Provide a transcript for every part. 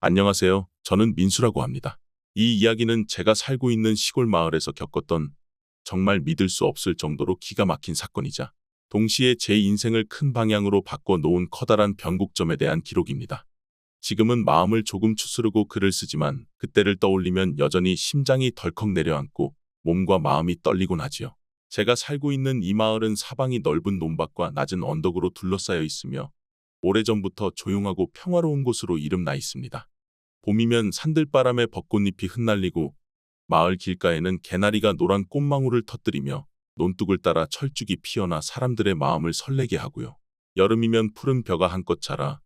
안녕하세요. 저는 민수라고 합니다. 이 이야기는 제가 살고 있는 시골 마을에서 겪었던 정말 믿을 수 없을 정도로 기가 막힌 사건이자 동시에 제 인생을 큰 방향으로 바꿔 놓은 커다란 변곡점에 대한 기록입니다. 지금은 마음을 조금 추스르고 글을 쓰지만 그때를 떠올리면 여전히 심장이 덜컥 내려앉고 몸과 마음이 떨리곤 하지요. 제가 살고 있는 이 마을은 사방이 넓은 논밭과 낮은 언덕으로 둘러싸여 있으며 오래전부터 조용하고 평화로운 곳으로 이름나 있습니다. 봄이면 산들바람에 벚꽃잎이 흩날리고 마을 길가에는 개나리가 노란 꽃망울을 터뜨리며 논둑을 따라 철쭉이 피어나 사람들의 마음을 설레게 하고요. 여름이면 푸른 벼가 한껏 자라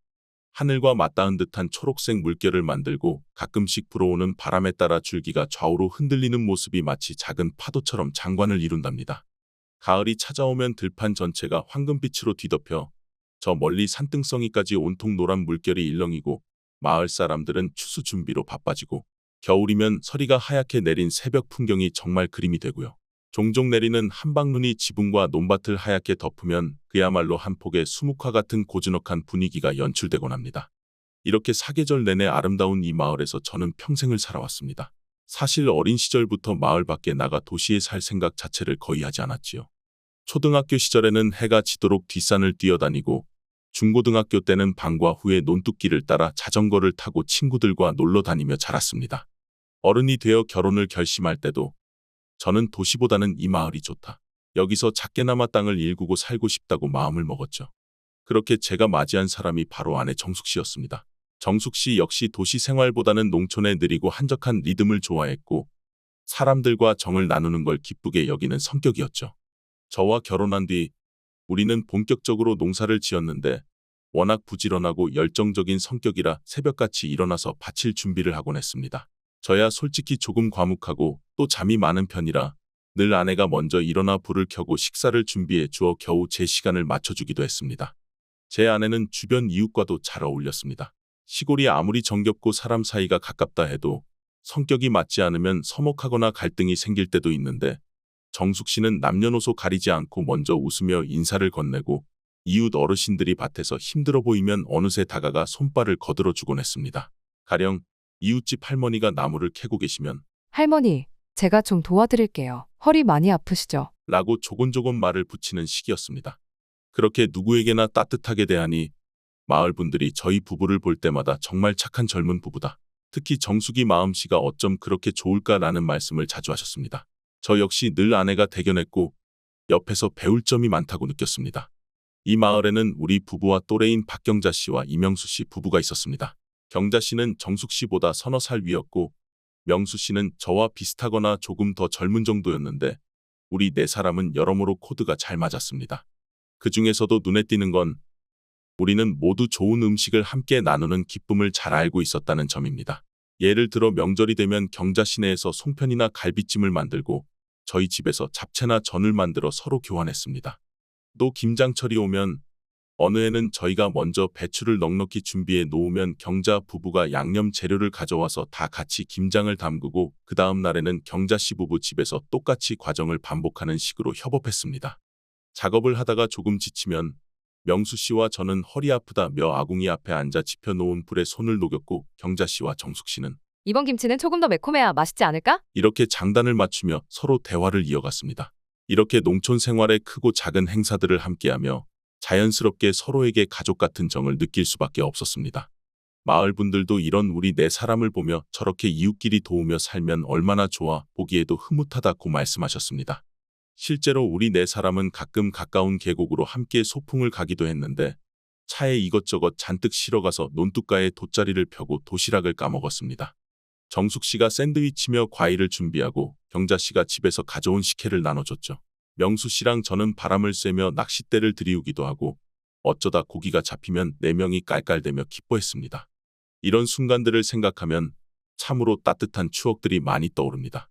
하늘과 맞닿은 듯한 초록색 물결을 만들고 가끔씩 불어오는 바람에 따라 줄기가 좌우로 흔들리는 모습이 마치 작은 파도처럼 장관을 이룬답니다. 가을이 찾아오면 들판 전체가 황금빛으로 뒤덮여 저 멀리 산등성이까지 온통 노란 물결이 일렁이고 마을 사람들은 추수 준비로 바빠지고 겨울이면 서리가 하얗게 내린 새벽 풍경이 정말 그림이 되고요. 종종 내리는 한방눈이 지붕과 논밭을 하얗게 덮으면 그야말로 한 폭의 수묵화 같은 고즈넉한 분위기가 연출되곤 합니다. 이렇게 사계절 내내 아름다운 이 마을에서 저는 평생을 살아왔습니다. 사실 어린 시절부터 마을 밖에 나가 도시에 살 생각 자체를 거의 하지 않았지요. 초등학교 시절에는 해가 지도록 뒷산을 뛰어다니고 중고등학교 때는 방과 후에 논뚝길을 따라 자전거를 타고 친구들과 놀러 다니며 자랐습니다. 어른이 되어 결혼을 결심할 때도 저는 도시보다는 이 마을이 좋다. 여기서 작게나마 땅을 일구고 살고 싶다고 마음을 먹었죠. 그렇게 제가 맞이한 사람이 바로 아내 정숙 씨였습니다. 정숙 씨 역시 도시 생활보다는 농촌의 느리고 한적한 리듬을 좋아했고 사람들과 정을 나누는 걸 기쁘게 여기는 성격이었죠. 저와 결혼한 뒤 우리는 본격적으로 농사를 지었는데 워낙 부지런하고 열정적인 성격이라 새벽같이 일어나서 바칠 준비를 하곤 했습니다. 저야 솔직히 조금 과묵하고 또 잠이 많은 편이라 늘 아내가 먼저 일어나 불을 켜고 식사를 준비해 주어 겨우 제 시간을 맞춰주기도 했습니다. 제 아내는 주변 이웃과도 잘 어울렸습니다. 시골이 아무리 정겹고 사람 사이가 가깝다 해도 성격이 맞지 않으면 서먹하거나 갈등이 생길 때도 있는데 정숙 씨는 남녀노소 가리지 않고 먼저 웃으며 인사를 건네고 이웃 어르신들이 밭에서 힘들어 보이면 어느새 다가가 손발을 거들어 주곤 했습니다. 가령 이웃집 할머니가 나무를 캐고 계시면 할머니, 제가 좀 도와드릴게요. 허리 많이 아프시죠? 라고 조곤조곤 말을 붙이는 시기였습니다. 그렇게 누구에게나 따뜻하게 대하니 마을 분들이 저희 부부를 볼 때마다 정말 착한 젊은 부부다. 특히 정숙이 마음씨가 어쩜 그렇게 좋을까라는 말씀을 자주 하셨습니다. 저 역시 늘 아내가 대견했고 옆에서 배울 점이 많다고 느꼈습니다. 이 마을에는 우리 부부와 또래인 박경자 씨와 이명수 씨 부부가 있었습니다. 경자 씨는 정숙 씨보다 서너 살 위였고 명수 씨는 저와 비슷하거나 조금 더 젊은 정도였는데 우리 네 사람은 여러모로 코드가 잘 맞았습니다. 그 중에서도 눈에 띄는 건 우리는 모두 좋은 음식을 함께 나누는 기쁨을 잘 알고 있었다는 점입니다. 예를 들어 명절이 되면 경자 시내에서 송편이나 갈비찜을 만들고 저희 집에서 잡채나 전을 만들어 서로 교환했습니다. 또 김장철이 오면 어느 해는 저희가 먼저 배추를 넉넉히 준비해 놓으면 경자 부부가 양념 재료를 가져와서 다 같이 김장을 담그고 그 다음 날에는 경자 씨 부부 집에서 똑같이 과정을 반복하는 식으로 협업했습니다. 작업을 하다가 조금 지치면 명수 씨와 저는 허리 아프다며 아궁이 앞에 앉아 지펴놓은 불에 손을 녹였고 경자 씨와 정숙 씨는 이번 김치는 조금 더 매콤해야 맛있지 않을까? 이렇게 장단을 맞추며 서로 대화를 이어갔습니다. 이렇게 농촌 생활의 크고 작은 행사들을 함께하며 자연스럽게 서로에게 가족 같은 정을 느낄 수밖에 없었습니다. 마을 분들도 이런 우리 네 사람을 보며 저렇게 이웃끼리 도우며 살면 얼마나 좋아 보기에도 흐뭇하다고 말씀하셨습니다. 실제로 우리 네 사람은 가끔 가까운 계곡으로 함께 소풍을 가기도 했는데 차에 이것저것 잔뜩 실어가서 논둑가에 돗자리를 펴고 도시락을 까먹었습니다. 정숙 씨가 샌드위치며 과일을 준비하고 경자 씨가 집에서 가져온 식혜를 나눠줬죠. 명수 씨랑 저는 바람을 쐬며 낚싯대를 들이우기도 하고 어쩌다 고기가 잡히면 네 명이 깔깔대며 기뻐했습니다. 이런 순간들을 생각하면 참으로 따뜻한 추억들이 많이 떠오릅니다.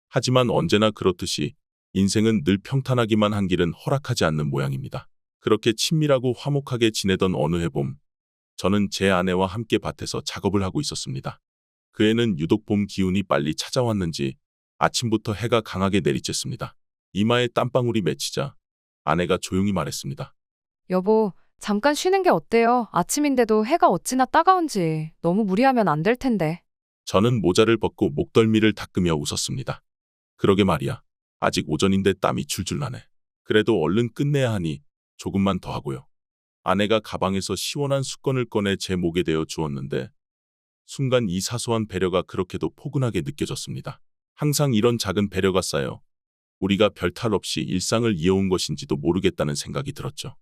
하지만 언제나 그렇듯이 인생은 늘 평탄하기만 한 길은 허락하지 않는 모양입니다. 그렇게 친밀하고 화목하게 지내던 어느 해봄, 저는 제 아내와 함께 밭에서 작업을 하고 있었습니다. 그 해는 유독 봄 기운이 빨리 찾아왔는지 아침부터 해가 강하게 내리쬐습니다. 이마에 땀방울이 맺히자 아내가 조용히 말했습니다. 여보, 잠깐 쉬는 게 어때요? 아침인데도 해가 어찌나 따가운지. 너무 무리하면 안 될 텐데. 저는 모자를 벗고 목덜미를 닦으며 웃었습니다. 그러게 말이야. 아직 오전인데 땀이 줄줄 나네. 그래도 얼른 끝내야 하니 조금만 더 하고요. 아내가 가방에서 시원한 수건을 꺼내 제 목에 대어 주었는데 순간 이 사소한 배려가 그렇게도 포근하게 느껴졌습니다. 항상 이런 작은 배려가 쌓여 우리가 별탈 없이 일상을 이어온 것인지도 모르겠다는 생각이 들었죠.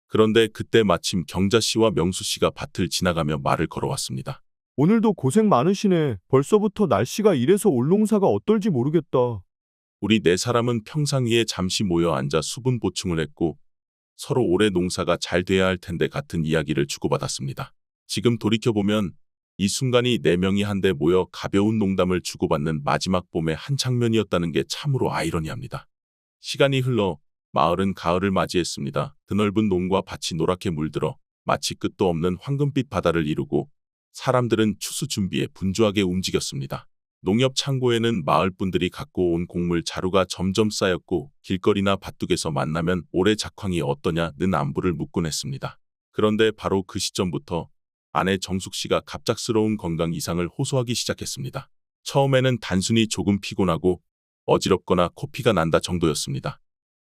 그런데 그때 마침 경자 씨와 명수 씨가 밭을 지나가며 말을 걸어왔습니다. 오늘도 고생 많으시네. 벌써부터 날씨가 이래서 올 농사가 어떨지 모르겠다. 우리 네 사람은 평상 위에 잠시 모여 앉아 수분 보충을 했고 서로 올해 농사가 잘 돼야 할 텐데 같은 이야기를 주고받았습니다. 지금 돌이켜보면 이 순간이 네 명이 한데 모여 가벼운 농담을 주고받는 마지막 봄의 한 장면이었다는 게 참으로 아이러니합니다. 시간이 흘러 마을은 가을을 맞이했습니다. 드넓은 농과 밭이 노랗게 물들어 마치 끝도 없는 황금빛 바다를 이루고 사람들은 추수 준비에 분주하게 움직였습니다. 농협 창고에는 마을 분들이 갖고 온 곡물 자루가 점점 쌓였고 길거리나 밭둑에서 만나면 올해 작황이 어떠냐는 안부를 묻곤 했습니다. 그런데 바로 그 시점부터 아내 정숙 씨가 갑작스러운 건강 이상을 호소하기 시작했습니다. 처음에는 단순히 조금 피곤하고 어지럽거나 코피가 난다 정도였습니다.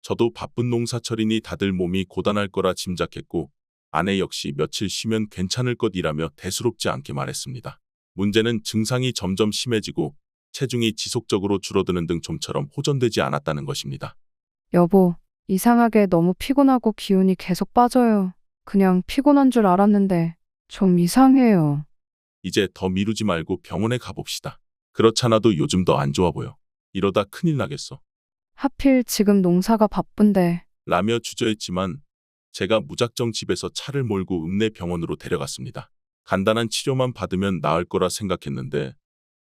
저도 바쁜 농사철이니 다들 몸이 고단할 거라 짐작했고 아내 역시 며칠 쉬면 괜찮을 것이라며 대수롭지 않게 말했습니다. 문제는 증상이 점점 심해지고 체중이 지속적으로 줄어드는 등 좀처럼 호전되지 않았다는 것입니다. 여보, 이상하게 너무 피곤하고 기운이 계속 빠져요. 그냥 피곤한 줄 알았는데 좀 이상해요. 이제 더 미루지 말고 병원에 가봅시다. 그렇잖아도 요즘 더 안 좋아 보여. 이러다 큰일 나겠어. 하필 지금 농사가 바쁜데. 라며 주저했지만 제가 무작정 집에서 차를 몰고 읍내 병원으로 데려갔습니다. 간단한 치료만 받으면 나을 거라 생각했는데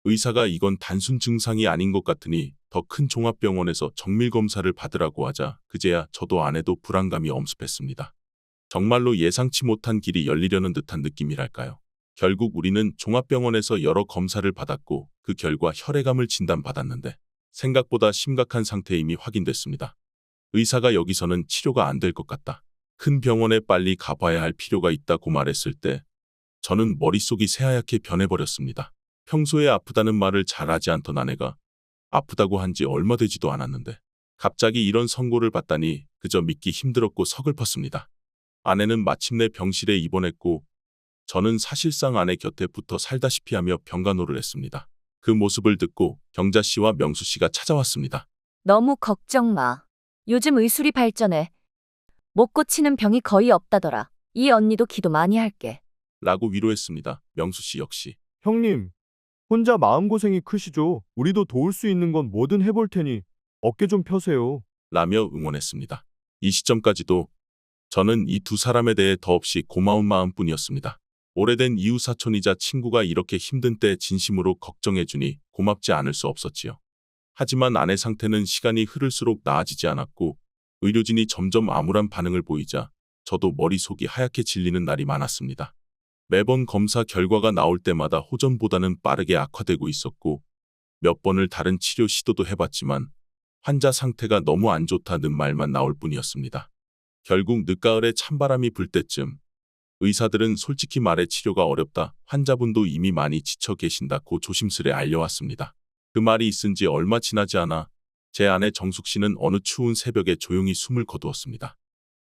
의사가 이건 단순 증상이 아닌 것 같으니 더 큰 종합병원에서 정밀검사를 받으라고 하자 그제야 저도 아내도 불안감이 엄습했습니다. 정말로 예상치 못한 길이 열리려는 듯한 느낌이랄까요. 결국 우리는 종합병원에서 여러 검사를 받았고 그 결과 혈액암을 진단받았는데 생각보다 심각한 상태임이 확인됐습니다. 의사가 여기서는 치료가 안 될 것 같다. 큰 병원에 빨리 가봐야 할 필요가 있다고 말했을 때 저는 머릿속이 새하얗게 변해버렸습니다. 평소에 아프다는 말을 잘하지 않던 아내가 아프다고 한 지 얼마 되지도 않았는데 갑자기 이런 선고를 받다니 그저 믿기 힘들었고 서글펐습니다. 아내는 마침내 병실에 입원했고 저는 사실상 아내 곁에 붙어 살다시피 하며 병간호를 했습니다. 그 모습을 듣고 경자 씨와 명수 씨가 찾아왔습니다. 너무 걱정 마. 요즘 의술이 발전해. 못 고치는 병이 거의 없다더라. 이 언니도 기도 많이 할게. 라고 위로했습니다. 명수 씨 역시. 형님, 혼자 마음고생이 크시죠? 우리도 도울 수 있는 건 뭐든 해볼 테니 어깨 좀 펴세요. 라며 응원했습니다. 이 시점까지도 저는 이 두 사람에 대해 더없이 고마운 마음뿐이었습니다. 오래된 이웃사촌이자 친구가 이렇게 힘든 때 진심으로 걱정해주니 고맙지 않을 수 없었지요. 하지만 아내 상태는 시간이 흐를수록 나아지지 않았고 의료진이 점점 암울한 반응을 보이자 저도 머릿속이 하얗게 질리는 날이 많았습니다. 매번 검사 결과가 나올 때마다 호전보다는 빠르게 악화되고 있었고 몇 번을 다른 치료 시도도 해봤지만 환자 상태가 너무 안 좋다는 말만 나올 뿐이었습니다. 결국 늦가을에 찬바람이 불 때쯤 의사들은 솔직히 말해 치료가 어렵다, 환자분도 이미 많이 지쳐 계신다고 조심스레 알려왔습니다. 그 말이 있은 지 얼마 지나지 않아 제 아내 정숙 씨는 어느 추운 새벽에 조용히 숨을 거두었습니다.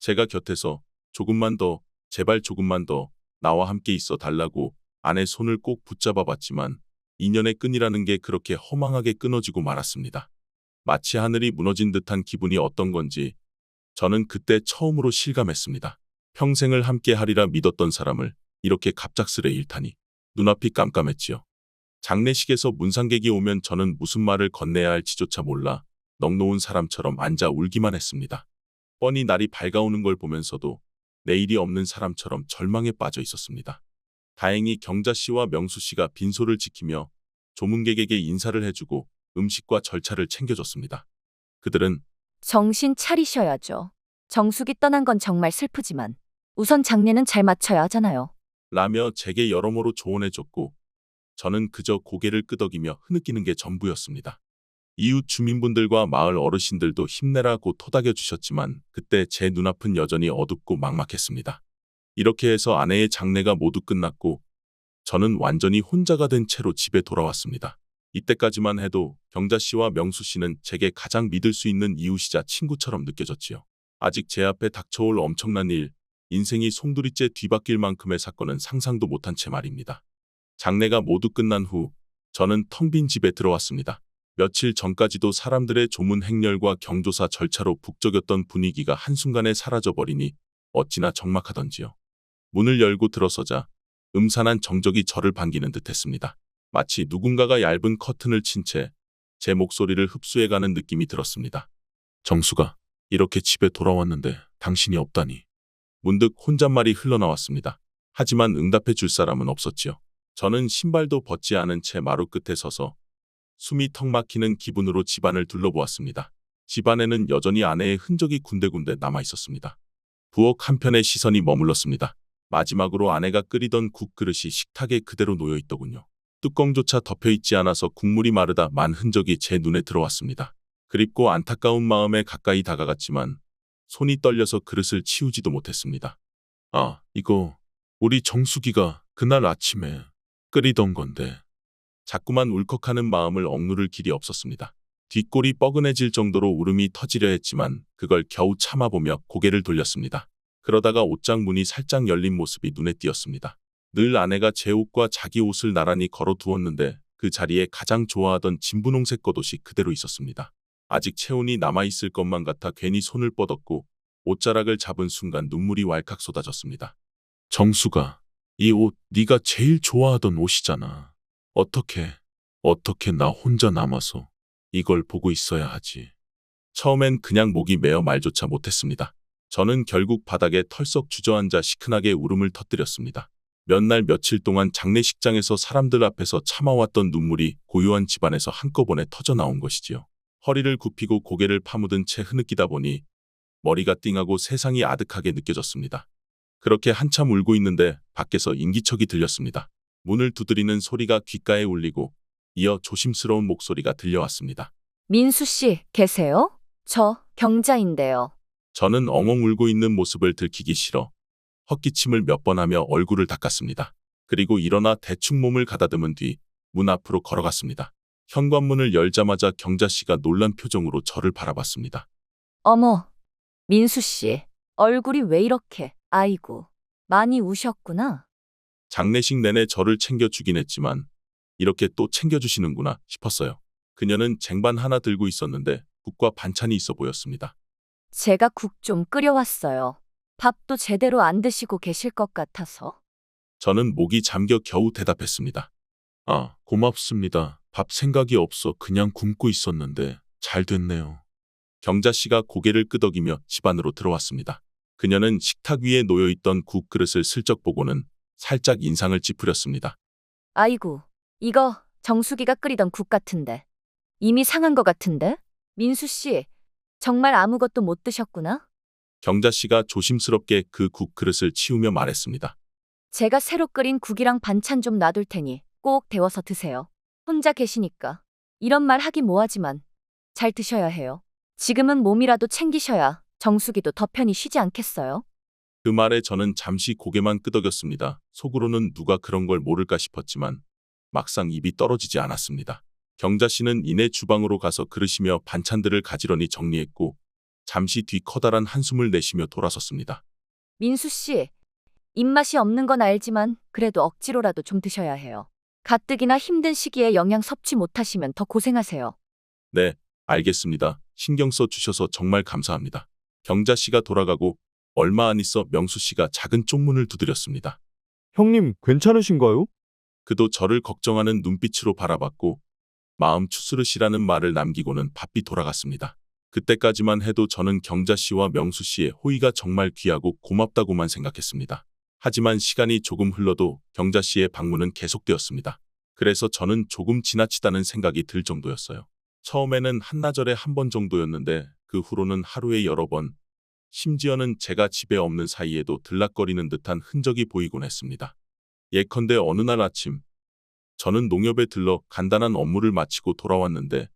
제가 곁에서 조금만 더, 제발 조금만 더 나와 함께 있어 달라고 아내 손을 꼭 붙잡아 봤지만 인연의 끈이라는 게 그렇게 허망하게 끊어지고 말았습니다. 마치 하늘이 무너진 듯한 기분이 어떤 건지 저는 그때 처음으로 실감했습니다. 평생을 함께 하리라 믿었던 사람을 이렇게 갑작스레 잃다니 눈앞이 깜깜했지요. 장례식에서 문상객이 오면 저는 무슨 말을 건네야 할지조차 몰라 넋놓은 사람처럼 앉아 울기만 했습니다. 뻔히 날이 밝아오는 걸 보면서도 내일이 없는 사람처럼 절망에 빠져 있었습니다. 다행히 경자 씨와 명수 씨가 빈소를 지키며 조문객에게 인사를 해주고 음식과 절차를 챙겨줬습니다. 그들은 정신 차리셔야죠. 정숙이 떠난 건 정말 슬프지만 우선 장례는 잘 마쳐야 하잖아요. 라며 제게 여러모로 조언해줬고 저는 그저 고개를 끄덕이며 흐느끼는 게 전부였습니다. 이웃 주민분들과 마을 어르신들도 힘내라고 토닥여 주셨지만 그때 제 눈앞은 여전히 어둡고 막막했습니다. 이렇게 해서 아내의 장례가 모두 끝났고 저는 완전히 혼자가 된 채로 집에 돌아왔습니다. 이때까지만 해도 경자 씨와 명수 씨는 제게 가장 믿을 수 있는 이웃이자 친구처럼 느껴졌지요. 아직 제 앞에 닥쳐올 엄청난 일, 인생이 송두리째 뒤바뀔 만큼의 사건은 상상도 못한 채 말입니다. 장례가 모두 끝난 후 저는 텅 빈 집에 들어왔습니다. 며칠 전까지도 사람들의 조문 행렬과 경조사 절차로 북적였던 분위기가 한순간에 사라져버리니 어찌나 적막하던지요. 문을 열고 들어서자 음산한 정적이 저를 반기는 듯했습니다. 마치 누군가가 얇은 커튼을 친 채 제 목소리를 흡수해가는 느낌이 들었습니다. 정수가 이렇게 집에 돌아왔는데 당신이 없다니. 문득 혼잣말이 흘러나왔습니다. 하지만 응답해 줄 사람은 없었지요. 저는 신발도 벗지 않은 채 마루 끝에 서서 숨이 턱 막히는 기분으로 집안을 둘러보았습니다. 집안에는 여전히 아내의 흔적이 군데군데 남아 있었습니다. 부엌 한편에 시선이 머물렀습니다. 마지막으로 아내가 끓이던 국 그릇이 식탁에 그대로 놓여 있더군요. 뚜껑조차 덮여 있지 않아서 국물이 마르다 만 흔적이 제 눈에 들어왔습니다. 그립고 안타까운 마음에 가까이 다가갔지만 손이 떨려서 그릇을 치우지도 못했습니다. 아, 이거 우리 정수기가 그날 아침에 끓이던 건데. 자꾸만 울컥하는 마음을 억누를 길이 없었습니다. 뒷골이 뻐근해질 정도로 울음이 터지려 했지만 그걸 겨우 참아보며 고개를 돌렸습니다. 그러다가 옷장 문이 살짝 열린 모습이 눈에 띄었습니다. 늘 아내가 제 옷과 자기 옷을 나란히 걸어두었는데 그 자리에 가장 좋아하던 진분홍색 겉옷이 그대로 있었습니다. 아직 체온이 남아있을 것만 같아 괜히 손을 뻗었고 옷자락을 잡은 순간 눈물이 왈칵 쏟아졌습니다. 정수가, 이 옷 네가 제일 좋아하던 옷이잖아. 어떻게 나 혼자 남아서 이걸 보고 있어야 하지. 처음엔 그냥 목이 메어 말조차 못했습니다. 저는 결국 바닥에 털썩 주저앉아 시큰하게 울음을 터뜨렸습니다. 몇 날 며칠 동안 장례식장에서 사람들 앞에서 참아왔던 눈물이 고요한 집안에서 한꺼번에 터져나온 것이지요. 허리를 굽히고 고개를 파묻은 채 흐느끼다 보니 머리가 띵하고 세상이 아득하게 느껴졌습니다. 그렇게 한참 울고 있는데 밖에서 인기척이 들렸습니다. 문을 두드리는 소리가 귓가에 울리고 이어 조심스러운 목소리가 들려왔습니다. 민수 씨, 계세요? 저 경자인데요. 저는 엉엉 울고 있는 모습을 들키기 싫어 헛기침을 몇 번 하며 얼굴을 닦았습니다. 그리고 일어나 대충 몸을 가다듬은 뒤 문 앞으로 걸어갔습니다. 현관문을 열자마자 경자 씨가 놀란 표정으로 저를 바라봤습니다. 어머, 민수 씨, 얼굴이 왜 이렇게, 아이고, 많이 우셨구나. 장례식 내내 저를 챙겨주긴 했지만 이렇게 또 챙겨주시는구나 싶었어요. 그녀는 쟁반 하나 들고 있었는데 국과 반찬이 있어 보였습니다. 제가 국 좀 끓여왔어요. 밥도 제대로 안 드시고 계실 것 같아서. 저는 목이 잠겨 겨우 대답했습니다. 아, 고맙습니다. 밥 생각이 없어 그냥 굶고 있었는데 잘 됐네요. 경자 씨가 고개를 끄덕이며 집 안으로 들어왔습니다. 그녀는 식탁 위에 놓여있던 국 그릇을 슬쩍 보고는 살짝 인상을 찌푸렸습니다. 아이고, 이거 정수기가 끓이던 국 같은데. 이미 상한 것 같은데? 민수 씨, 정말 아무것도 못 드셨구나? 경자 씨가 조심스럽게 그 국 그릇을 치우며 말했습니다. 제가 새로 끓인 국이랑 반찬 좀 놔둘 테니 꼭 데워서 드세요. 혼자 계시니까. 이런 말 하기 뭐하지만 잘 드셔야 해요. 지금은 몸이라도 챙기셔야 정수기도 더 편히 쉬지 않겠어요? 그 말에 저는 잠시 고개만 끄덕였습니다. 속으로는 누가 그런 걸 모를까 싶었지만 막상 입이 떨어지지 않았습니다. 경자 씨는 이내 주방으로 가서 그릇이며 반찬들을 가지런히 정리했고 잠시 뒤 커다란 한숨을 내쉬며 돌아섰습니다. 민수 씨, 입맛이 없는 건 알지만 그래도 억지로라도 좀 드셔야 해요. 가뜩이나 힘든 시기에 영양 섭취 못하시면 더 고생하세요. 네, 알겠습니다. 신경 써 주셔서 정말 감사합니다. 경자 씨가 돌아가고 얼마 안 있어 명수 씨가 작은 쪽문을 두드렸습니다. 형님, 괜찮으신가요? 그도 저를 걱정하는 눈빛으로 바라봤고 마음 추스르시라는 말을 남기고는 바삐 돌아갔습니다. 그때까지만 해도 저는 경자 씨와 명수 씨의 호의가 정말 귀하고 고맙다고만 생각했습니다. 하지만 시간이 조금 흘러도 경자 씨의 방문은 계속되었습니다. 그래서 저는 조금 지나치다는 생각이 들 정도였어요. 처음에는 한나절에 한 번 정도였는데 그 후로는 하루에 여러 번, 심지어는 제가 집에 없는 사이에도 들락거리는 듯한 흔적이 보이곤 했습니다. 예컨대 어느 날 아침, 저는 농협에 들러 간단한 업무를 마치고 돌아왔는데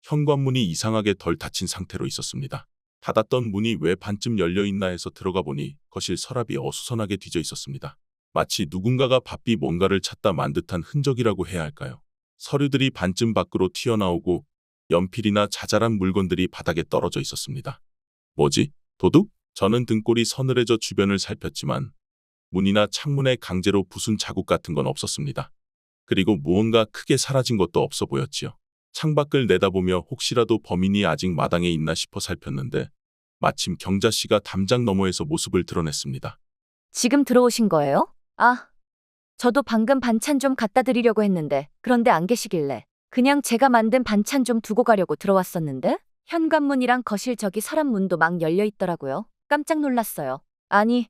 현관문이 이상하게 덜 닫힌 상태로 있었습니다. 닫았던 문이 왜 반쯤 열려 있나 해서 들어가 보니 거실 서랍이 어수선하게 뒤져 있었습니다. 마치 누군가가 바삐 뭔가를 찾다 만 듯한 흔적이라고 해야 할까요? 서류들이 반쯤 밖으로 튀어나오고 연필이나 자잘한 물건들이 바닥에 떨어져 있었습니다. 뭐지? 도둑? 저는 등골이 서늘해져 주변을 살폈지만 문이나 창문에 강제로 부순 자국 같은 건 없었습니다. 그리고 무언가 크게 사라진 것도 없어 보였지요. 창밖을 내다보며 혹시라도 범인이 아직 마당에 있나 싶어 살폈는데 마침 경자 씨가 담장 너머에서 모습을 드러냈습니다. 지금 들어오신 거예요? 아, 저도 방금 반찬 좀 갖다 드리려고 했는데 그런데 안 계시길래 그냥 제가 만든 반찬 좀 두고 가려고 들어왔었는데 현관문이랑 거실 저기 서랍문도 막 열려 있더라고요. 깜짝 놀랐어요. 아니,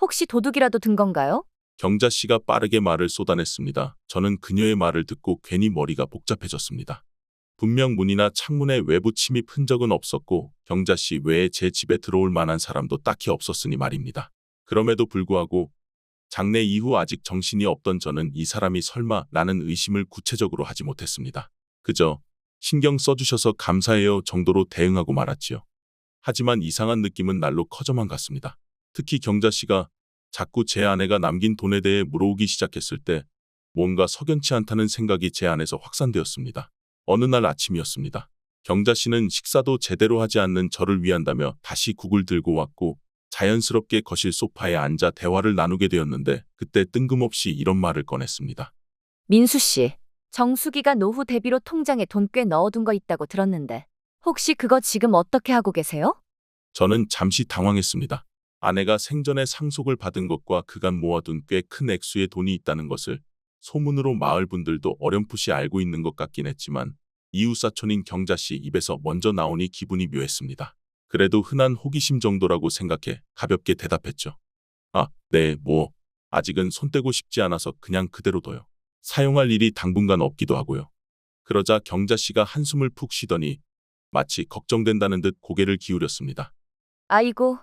혹시 도둑이라도 든 건가요? 경자 씨가 빠르게 말을 쏟아냈습니다. 저는 그녀의 말을 듣고 괜히 머리가 복잡해졌습니다. 분명 문이나 창문에 외부 침입 흔적은 없었고 경자 씨 외에 제 집에 들어올 만한 사람도 딱히 없었으니 말입니다. 그럼에도 불구하고 장례 이후 아직 정신이 없던 저는 이 사람이 설마 라는 의심을 구체적으로 하지 못했습니다. 그저 신경 써주셔서 감사해요 정도로 대응하고 말았지요. 하지만 이상한 느낌은 날로 커져만 갔습니다. 특히 경자 씨가 자꾸 제 아내가 남긴 돈에 대해 물어오기 시작했을 때 뭔가 석연치 않다는 생각이 제 안에서 확산되었습니다. 어느 날 아침이었습니다. 경자 씨는 식사도 제대로 하지 않는 저를 위한다며 다시 국을 들고 왔고 자연스럽게 거실 소파에 앉아 대화를 나누게 되었는데 그때 뜬금없이 이런 말을 꺼냈습니다. 민수 씨, 정수기가 노후 대비로 통장에 돈 꽤 넣어둔 거 있다고 들었는데 혹시 그거 지금 어떻게 하고 계세요? 저는 잠시 당황했습니다. 아내가 생전에 상속을 받은 것과 그간 모아둔 꽤 큰 액수의 돈이 있다는 것을 소문으로 마을 분들도 어렴풋이 알고 있는 것 같긴 했지만 이웃사촌인 경자 씨 입에서 먼저 나오니 기분이 묘했습니다. 그래도 흔한 호기심 정도라고 생각해 가볍게 대답했죠. 아, 네, 아직은 손 떼고 싶지 않아서 그냥 그대로 둬요. 사용할 일이 당분간 없기도 하고요. 그러자 경자 씨가 한숨을 푹 쉬더니 마치 걱정된다는 듯 고개를 기울였습니다. 아이고,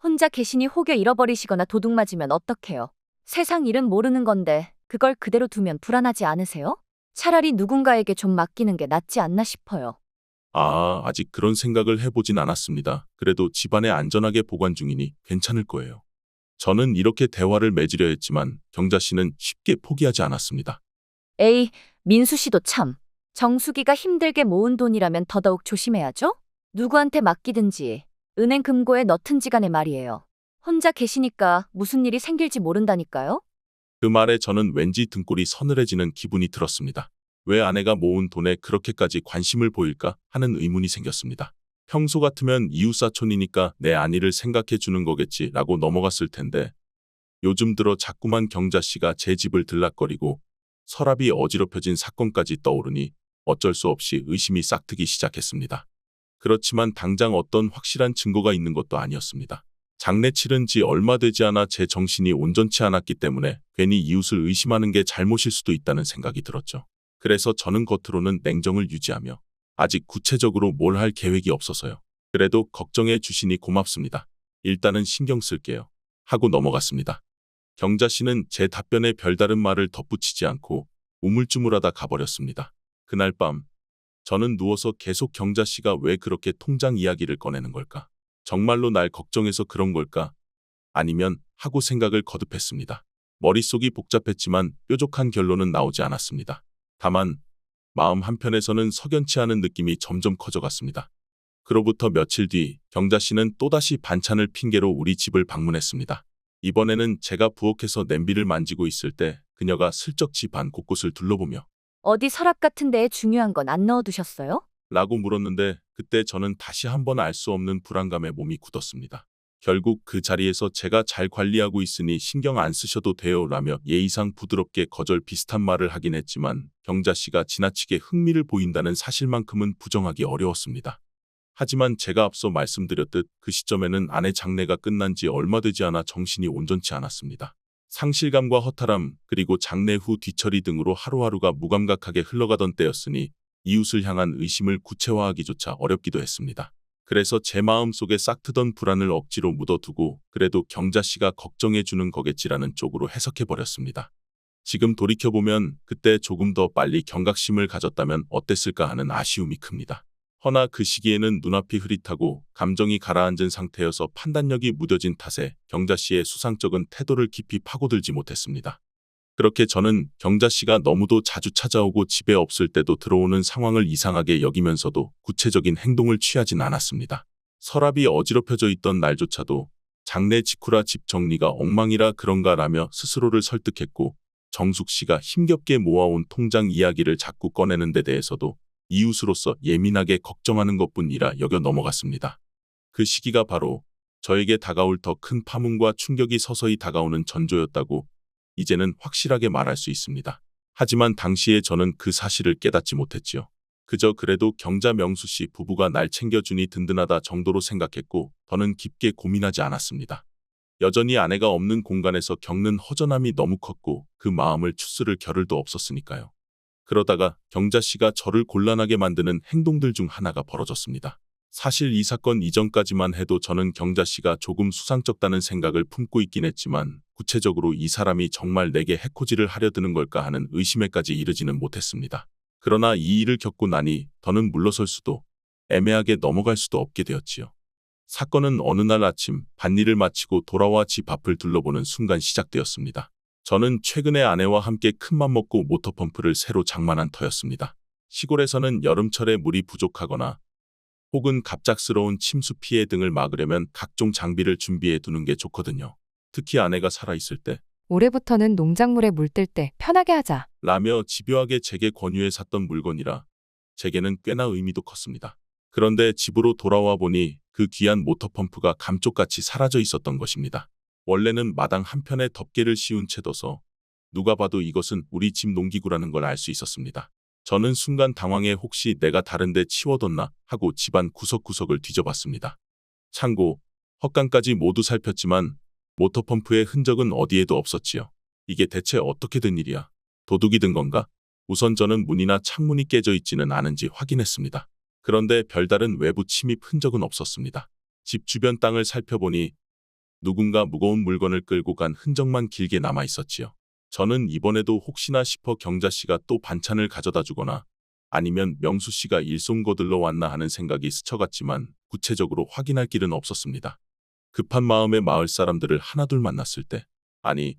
혼자 계시니 혹여 잃어버리시거나 도둑 맞으면 어떡해요? 세상 일은 모르는 건데 그걸 그대로 두면 불안하지 않으세요? 차라리 누군가에게 좀 맡기는 게 낫지 않나 싶어요. 아직 그런 생각을 해보진 않았습니다. 그래도 집안에 안전하게 보관 중이니 괜찮을 거예요. 저는 이렇게 대화를 맺으려 했지만 경자 씨는 쉽게 포기하지 않았습니다. 에이, 민수 씨도 참. 정수기가 힘들게 모은 돈이라면 더더욱 조심해야죠? 누구한테 맡기든지 은행 금고에 넣든지 간에 말이에요. 혼자 계시니까 무슨 일이 생길지 모른다니까요? 그 말에 저는 왠지 등골이 서늘해지는 기분이 들었습니다. 왜 아내가 모은 돈에 그렇게까지 관심을 보일까 하는 의문이 생겼습니다. 평소 같으면 이웃사촌이니까 내 안위를 생각해 주는 거겠지라고 넘어갔을 텐데 요즘 들어 자꾸만 경자 씨가 제 집을 들락거리고 서랍이 어지럽혀진 사건까지 떠오르니 어쩔 수 없이 의심이 싹트기 시작했습니다. 그렇지만 당장 어떤 확실한 증거가 있는 것도 아니었습니다. 장례 치른 지 얼마 되지 않아 제 정신이 온전치 않았기 때문에 괜히 이웃을 의심하는 게 잘못일 수도 있다는 생각이 들었죠. 그래서 저는 겉으로는 냉정을 유지하며 아직 구체적으로 뭘 할 계획이 없어서요. 그래도 걱정해 주시니 고맙습니다. 일단은 신경 쓸게요. 하고 넘어갔습니다. 경자 씨는 제 답변에 별다른 말을 덧붙이지 않고 우물쭈물하다 가버렸습니다. 그날 밤 저는 누워서 계속 경자 씨가 왜 그렇게 통장 이야기를 꺼내는 걸까? 정말로 날 걱정해서 그런 걸까? 아니면 하고 생각을 거듭했습니다. 머릿속이 복잡했지만 뾰족한 결론은 나오지 않았습니다. 다만 마음 한편에서는 석연치 않은 느낌이 점점 커져갔습니다. 그로부터 며칠 뒤 경자 씨는 또다시 반찬을 핑계로 우리 집을 방문했습니다. 이번에는 제가 부엌에서 냄비를 만지고 있을 때 그녀가 슬쩍 집 안 곳곳을 둘러보며 어디 서랍 같은 데에 중요한 건 안 넣어두셨어요? 라고 물었는데 그때 저는 다시 한번 알 수 없는 불안감에 몸이 굳었습니다. 결국 그 자리에서 제가 잘 관리하고 있으니 신경 안 쓰셔도 돼요 라며 예의상 부드럽게 거절 비슷한 말을 하긴 했지만 경자 씨가 지나치게 흥미를 보인다는 사실만큼은 부정하기 어려웠습니다. 하지만 제가 앞서 말씀드렸듯 그 시점에는 아내 장례가 끝난 지 얼마 되지 않아 정신이 온전치 않았습니다. 상실감과 허탈함 그리고 장례 후 뒤처리 등으로 하루하루가 무감각하게 흘러가던 때였으니 이웃을 향한 의심을 구체화하기조차 어렵기도 했습니다. 그래서 제 마음속에 싹트던 불안을 억지로 묻어두고 그래도 경자 씨가 걱정해 주는 거겠지라는 쪽으로 해석해버렸습니다. 지금 돌이켜보면 그때 조금 더 빨리 경각심을 가졌다면 어땠을까 하는 아쉬움이 큽니다. 허나 그 시기에는 눈앞이 흐릿하고 감정이 가라앉은 상태여서 판단력이 무뎌진 탓에 경자 씨의 수상쩍은 태도를 깊이 파고들지 못했습니다. 그렇게 저는 경자 씨가 너무도 자주 찾아오고 집에 없을 때도 들어오는 상황을 이상하게 여기면서도 구체적인 행동을 취하진 않았습니다. 서랍이 어지럽혀져 있던 날조차도 장례 직후라 집 정리가 엉망이라 그런가라며 스스로를 설득했고, 정숙 씨가 힘겹게 모아온 통장 이야기를 자꾸 꺼내는 데 대해서도 이웃으로서 예민하게 걱정하는 것뿐이라 여겨 넘어갔습니다. 그 시기가 바로 저에게 다가올 더 큰 파문과 충격이 서서히 다가오는 전조였다고 이제는 확실하게 말할 수 있습니다. 하지만 당시에 저는 그 사실을 깨닫지 못했지요. 그저 그래도 경자 명수 씨 부부가 날 챙겨주니 든든하다 정도로 생각했고 더는 깊게 고민하지 않았습니다. 여전히 아내가 없는 공간에서 겪는 허전함이 너무 컸고 그 마음을 추스를 겨를도 없었으니까요. 그러다가 경자 씨가 저를 곤란하게 만드는 행동들 중 하나가 벌어졌습니다. 사실 이 사건 이전까지만 해도 저는 경자 씨가 조금 수상쩍다는 생각을 품고 있긴 했지만 구체적으로 이 사람이 정말 내게 해코지를 하려 드는 걸까 하는 의심에까지 이르지는 못했습니다. 그러나 이 일을 겪고 나니 더는 물러설 수도 애매하게 넘어갈 수도 없게 되었지요. 사건은 어느 날 아침 밭일을 마치고 돌아와 집 앞을 둘러보는 순간 시작되었습니다. 저는 최근에 아내와 함께 큰맘 먹고 모터펌프를 새로 장만한 터였습니다. 시골에서는 여름철에 물이 부족하거나 혹은 갑작스러운 침수 피해 등을 막으려면 각종 장비를 준비해 두는 게 좋거든요. 특히 아내가 살아있을 때 올해부터는 농작물에 물 뜰 때 편하게 하자. 라며 집요하게 제게 권유해 샀던 물건이라 제게는 꽤나 의미도 컸습니다. 그런데 집으로 돌아와 보니 그 귀한 모터펌프가 감쪽같이 사라져 있었던 것입니다. 원래는 마당 한편에 덮개를 씌운 채 둬서 누가 봐도 이것은 우리 집 농기구라는 걸 알 수 있었습니다. 저는 순간 당황해 혹시 내가 다른 데 치워뒀나 하고 집안 구석구석을 뒤져봤습니다. 창고, 헛간까지 모두 살폈지만 모터펌프의 흔적은 어디에도 없었지요. 이게 대체 어떻게 된 일이야? 도둑이 든 건가? 우선 저는 문이나 창문이 깨져 있지는 않은지 확인했습니다. 그런데 별다른 외부 침입 흔적은 없었습니다. 집 주변 땅을 살펴보니 누군가 무거운 물건을 끌고 간 흔적만 길게 남아 있었지요. 저는 이번에도 혹시나 싶어 경자 씨가 또 반찬을 가져다 주거나 아니면 명수 씨가 일손 거들러 왔나 하는 생각이 스쳐갔지만 구체적으로 확인할 길은 없었습니다. 급한 마음에 마을 사람들을 하나둘 만났을 때, 아니,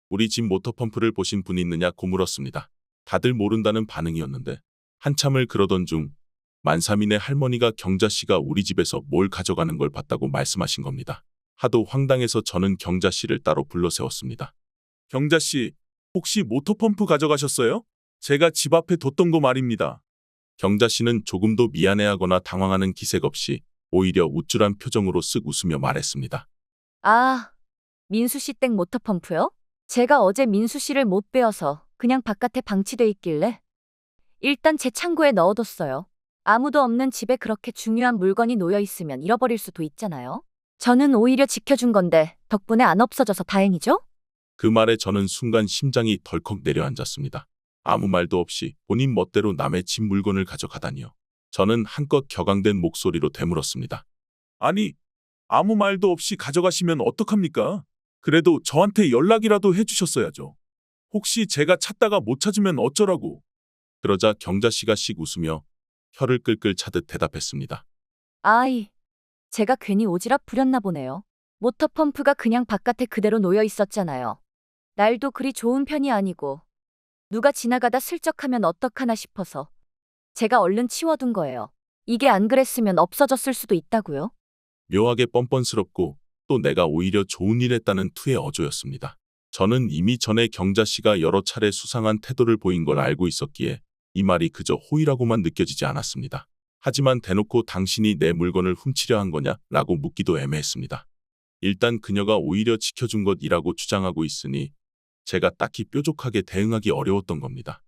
우리 집 모터펌프를 보신 분이 있느냐고 물었습니다. 다들 모른다는 반응이었는데 한참을 그러던 중 만삼인의 할머니가 경자 씨가 우리 집에서 뭘 가져가는 걸 봤다고 말씀하신 겁니다. 하도 황당해서 저는 경자 씨를 따로 불러 세웠습니다. 경자 씨, 혹시 모터펌프 가져가셨어요? 제가 집 앞에 뒀던 거 말입니다. 경자 씨는 조금도 미안해하거나 당황하는 기색 없이 오히려 우쭐한 표정으로 쓱 웃으며 말했습니다. 아, 민수 씨 댁 모터펌프요? 제가 어제 민수 씨를 못 빼어서 그냥 바깥에 방치돼 있길래 일단 제 창고에 넣어뒀어요. 아무도 없는 집에 그렇게 중요한 물건이 놓여 있으면 잃어버릴 수도 있잖아요. 저는 오히려 지켜준 건데 덕분에 안 없어져서 다행이죠? 그 말에 저는 순간 심장이 덜컥 내려앉았습니다. 아무 말도 없이 본인 멋대로 남의 집 물건을 가져가다니요. 저는 한껏 격앙된 목소리로 되물었습니다. 아니, 아무 말도 없이 가져가시면 어떡합니까? 그래도 저한테 연락이라도 해주셨어야죠. 혹시 제가 찾다가 못 찾으면 어쩌라고. 그러자 경자 씨가 씩 웃으며 혀를 끌끌 차듯 대답했습니다. 아이, 제가 괜히 오지랖 부렸나 보네요. 모터펌프가 그냥 바깥에 그대로 놓여 있었잖아요. 날도 그리 좋은 편이 아니고 누가 지나가다 슬쩍하면 어떡하나 싶어서 제가 얼른 치워둔 거예요. 이게 안 그랬으면 없어졌을 수도 있다고요? 묘하게 뻔뻔스럽고 또 내가 오히려 좋은 일 했다는 투의 어조였습니다. 저는 이미 전에 경자 씨가 여러 차례 수상한 태도를 보인 걸 알고 있었기에 이 말이 그저 호의라고만 느껴지지 않았습니다. 하지만 대놓고 당신이 내 물건을 훔치려 한 거냐? 라고 묻기도 애매했습니다. 일단 그녀가 오히려 지켜준 것이라고 주장하고 있으니 제가 딱히 뾰족하게 대응하기 어려웠던 겁니다.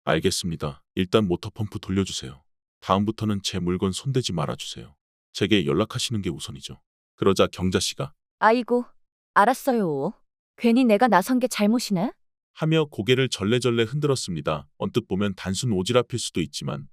알겠습니다. 일단 모터펌프 돌려주세요. 다음부터는 제 물건 손대지 말아주세요. 제게 연락하시는 게 우선이죠. 그러자 경자 씨가 아이고, 알았어요. 괜히 내가 나선 게 잘못이네? 하며 고개를 절레절레 흔들었습니다. 언뜻 보면 단순 오지랖일 수도 있지만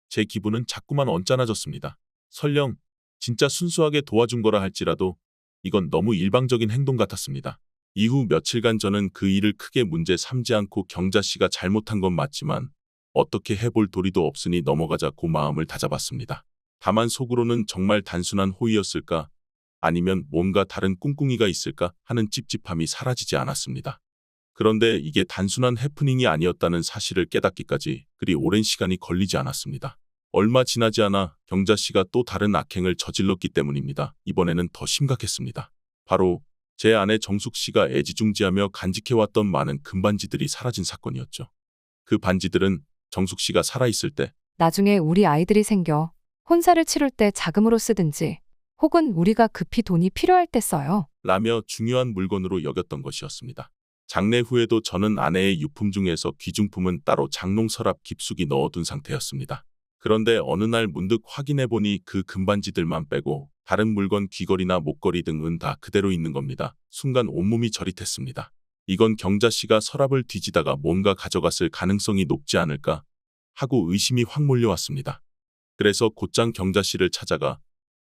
제 기분은 자꾸만 언짢아졌습니다. 설령 진짜 순수하게 도와준 거라 할지라도 이건 너무 일방적인 행동 같았습니다. 이후 며칠간 저는 그 일을 크게 문제 삼지 않고 경자 씨가 잘못한 건 맞지만 어떻게 해볼 도리도 없으니 넘어가자고 마음을 다잡았습니다. 다만 속으로는 정말 단순한 호의였을까? 아니면 뭔가 다른 꿍꿍이가 있을까 하는 찝찝함이 사라지지 않았습니다. 그런데 이게 단순한 해프닝이 아니었다는 사실을 깨닫기까지 그리 오랜 시간이 걸리지 않았습니다. 얼마 지나지 않아 경자 씨가 또 다른 악행을 저질렀기 때문입니다. 이번에는 더 심각했습니다. 바로 제 아내 정숙 씨가 애지중지하며 간직해왔던 많은 금반지들이 사라진 사건이었죠. 그 반지들은 정숙 씨가 살아있을 때 나중에 우리 아이들이 생겨 혼사를 치룰 때 자금으로 쓰든지 혹은 우리가 급히 돈이 필요할 때 써요. 라며 중요한 물건으로 여겼던 것이었습니다. 장례 후에도 저는 아내의 유품 중에서 귀중품은 따로 장롱 서랍 깊숙이 넣어둔 상태였습니다. 그런데 어느 날 문득 확인해보니 그 금반지들만 빼고 다른 물건 귀걸이나 목걸이 등은 다 그대로 있는 겁니다. 순간 온몸이 저릿했습니다. 이건 경자 씨가 서랍을 뒤지다가 뭔가 가져갔을 가능성이 높지 않을까 하고 의심이 확 몰려왔습니다. 그래서 곧장 경자 씨를 찾아가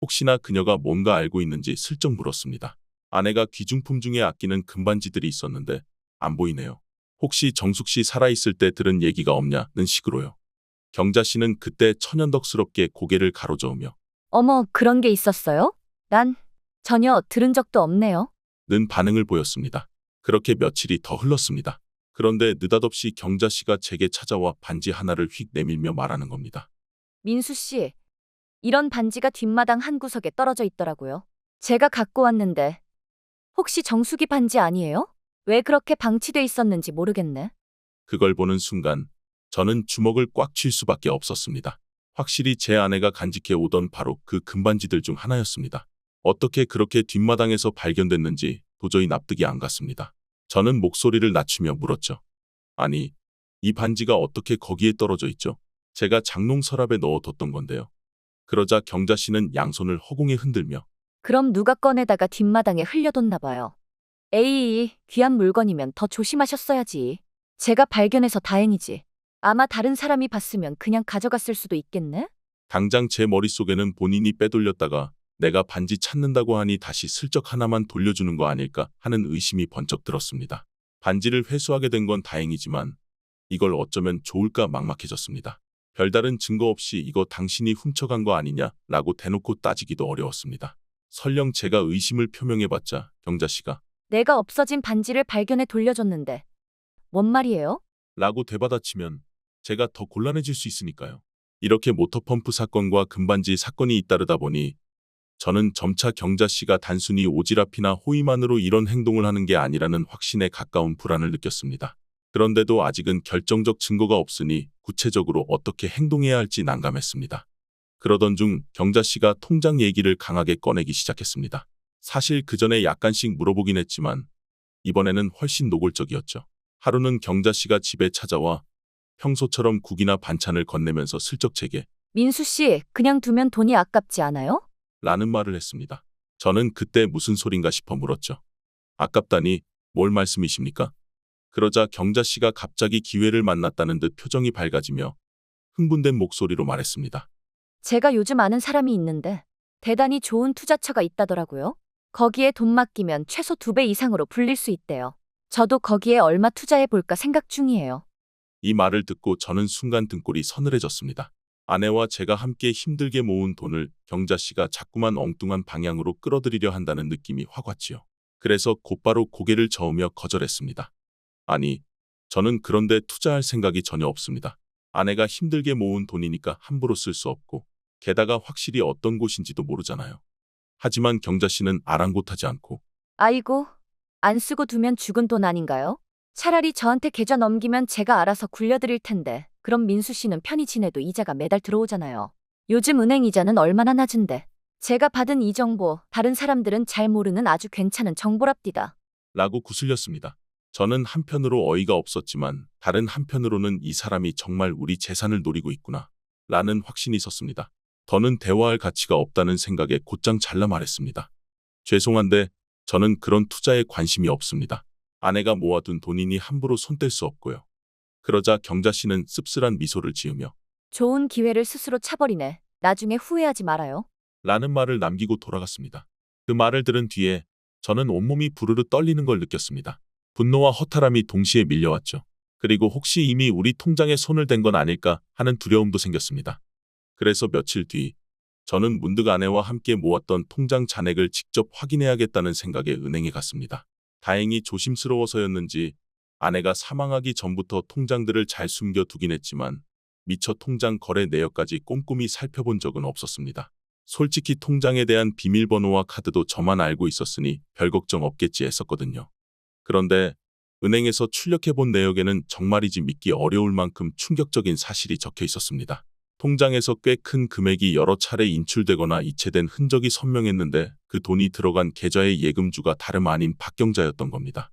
혹시나 그녀가 뭔가 알고 있는지 슬쩍 물었습니다. 아내가 귀중품 중에 아끼는 금반지들이 있었는데 안 보이네요. 혹시 정숙 씨 살아있을 때 들은 얘기가 없냐는 식으로요. 경자 씨는 그때 천연덕스럽게 고개를 가로저으며 어머, 그런 게 있었어요? 난 전혀 들은 적도 없네요. 는 반응을 보였습니다. 그렇게 며칠이 더 흘렀습니다. 그런데 느닷없이 경자 씨가 제게 찾아와 반지 하나를 휙 내밀며 말하는 겁니다. 민수 씨, 이런 반지가 뒷마당 한 구석에 떨어져 있더라고요. 제가 갖고 왔는데 혹시 정수기 반지 아니에요? 왜 그렇게 방치돼 있었는지 모르겠네. 그걸 보는 순간 저는 주먹을 꽉 쥘 수밖에 없었습니다. 확실히 제 아내가 간직해 오던 바로 그 금반지들 중 하나였습니다. 어떻게 그렇게 뒷마당에서 발견됐는지 도저히 납득이 안 갔습니다. 저는 목소리를 낮추며 물었죠. 아니, 이 반지가 어떻게 거기에 떨어져 있죠? 제가 장롱 서랍에 넣어뒀던 건데요. 그러자 경자 씨는 양손을 허공에 흔들며 그럼 누가 꺼내다가 뒷마당에 흘려뒀나 봐요. 에이, 귀한 물건이면 더 조심하셨어야지. 제가 발견해서 다행이지. 아마 다른 사람이 봤으면 그냥 가져갔을 수도 있겠네? 당장 제 머릿속에는 본인이 빼돌렸다가 내가 반지 찾는다고 하니 다시 슬쩍 하나만 돌려주는 거 아닐까 하는 의심이 번쩍 들었습니다. 반지를 회수하게 된 건 다행이지만 이걸 어쩌면 좋을까 막막해졌습니다. 별다른 증거 없이 이거 당신이 훔쳐간 거 아니냐라고 대놓고 따지기도 어려웠습니다. 설령 제가 의심을 표명해봤자 경자 씨가 내가 없어진 반지를 발견해 돌려줬는데. 뭔 말이에요? 라고 되받아치면 제가 더 곤란해질 수 있으니까요. 이렇게 모터펌프 사건과 금반지 사건이 잇따르다 보니 저는 점차 경자 씨가 단순히 오지랖이나 호의만으로 이런 행동을 하는 게 아니라는 확신에 가까운 불안을 느꼈습니다. 그런데도 아직은 결정적 증거가 없으니 구체적으로 어떻게 행동해야 할지 난감했습니다. 그러던 중 경자 씨가 통장 얘기를 강하게 꺼내기 시작했습니다. 사실 그 전에 약간씩 물어보긴 했지만 이번에는 훨씬 노골적이었죠. 하루는 경자 씨가 집에 찾아와 평소처럼 국이나 반찬을 건네면서 슬쩍 제게 민수 씨, 그냥 두면 돈이 아깝지 않아요? 라는 말을 했습니다. 저는 그때 무슨 소린가 싶어 물었죠. 아깝다니 뭘 말씀이십니까? 그러자 경자 씨가 갑자기 기회를 만났다는 듯 표정이 밝아지며 흥분된 목소리로 말했습니다. 제가 요즘 아는 사람이 있는데 대단히 좋은 투자처가 있다더라고요. 거기에 돈 맡기면 최소 2배 이상으로 불릴 수 있대요. 저도 거기에 얼마 투자해 볼까 생각 중이에요. 이 말을 듣고 저는 순간 등골이 서늘해졌습니다. 아내와 제가 함께 힘들게 모은 돈을 경자 씨가 자꾸만 엉뚱한 방향으로 끌어들이려 한다는 느낌이 확 왔지요. 그래서 곧바로 고개를 저으며 거절했습니다. 아니, 저는 그런데 투자할 생각이 전혀 없습니다. 아내가 힘들게 모은 돈이니까 함부로 쓸 수 없고 게다가 확실히 어떤 곳인지도 모르잖아요. 하지만 경자 씨는 아랑곳하지 않고 아이고, 안 쓰고 두면 죽은 돈 아닌가요? 차라리 저한테 계좌 넘기면 제가 알아서 굴려드릴 텐데 그럼 민수 씨는 편히 지내도 이자가 매달 들어오잖아요. 요즘 은행 이자는 얼마나 낮은데. 제가 받은 이 정보 다른 사람들은 잘 모르는 아주 괜찮은 정보랍디다. 라고 구슬렸습니다. 저는 한편으로 어이가 없었지만 다른 한편으로는 이 사람이 정말 우리 재산을 노리고 있구나 라는 확신이 섰습니다. 더는 대화할 가치가 없다는 생각에 곧장 잘라 말했습니다. 죄송한데 저는 그런 투자에 관심이 없습니다. 아내가 모아둔 돈이니 함부로 손 뗄 수 없고요. 그러자 경자 씨는 씁쓸한 미소를 지으며 좋은 기회를 스스로 차버리네. 나중에 후회하지 말아요. 라는 말을 남기고 돌아갔습니다. 그 말을 들은 뒤에 저는 온몸이 부르르 떨리는 걸 느꼈습니다. 분노와 허탈함이 동시에 밀려왔죠. 그리고 혹시 이미 우리 통장에 손을 댄 건 아닐까 하는 두려움도 생겼습니다. 그래서 며칠 뒤 저는 문득 아내와 함께 모았던 통장 잔액을 직접 확인해야겠다는 생각에 은행에 갔습니다. 다행히 조심스러워서였는지 아내가 사망하기 전부터 통장들을 잘 숨겨두긴 했지만 미처 통장 거래 내역까지 꼼꼼히 살펴본 적은 없었습니다. 솔직히 통장에 대한 비밀번호와 카드도 저만 알고 있었으니 별 걱정 없겠지 했었거든요. 그런데 은행에서 출력해본 내역에는 정말이지 믿기 어려울 만큼 충격적인 사실이 적혀 있었습니다. 통장에서 꽤 큰 금액이 여러 차례 인출되거나 이체된 흔적이 선명했는데 그 돈이 들어간 계좌의 예금주가 다름 아닌 박경자였던 겁니다.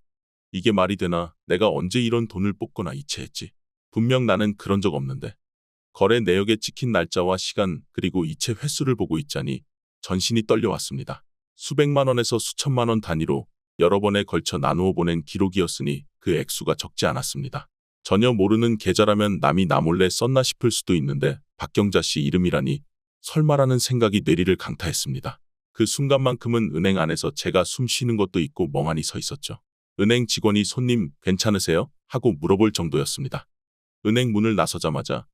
이게 말이 되나? 내가 언제 이런 돈을 뽑거나 이체했지? 분명 나는 그런 적 없는데. 거래 내역에 찍힌 날짜와 시간 그리고 이체 횟수를 보고 있자니 전신이 떨려왔습니다. 수백만 원에서 수천만 원 단위로 여러 번에 걸쳐 나누어 보낸 기록이었으니 그 액수가 적지 않았습니다. 전혀 모르는 계좌라면 남이 나 몰래 썼나 싶을 수도 있는데 박경자 씨 이름이라니 설마라는 생각이 뇌리를 강타했습니다. 그 순간만큼은 은행 안에서 제가 숨 쉬는 것도 있고 멍하니 서 있었죠. 은행 직원이 손님 괜찮으세요? 하고 물어볼 정도였습니다. 은행 문을 나서자마자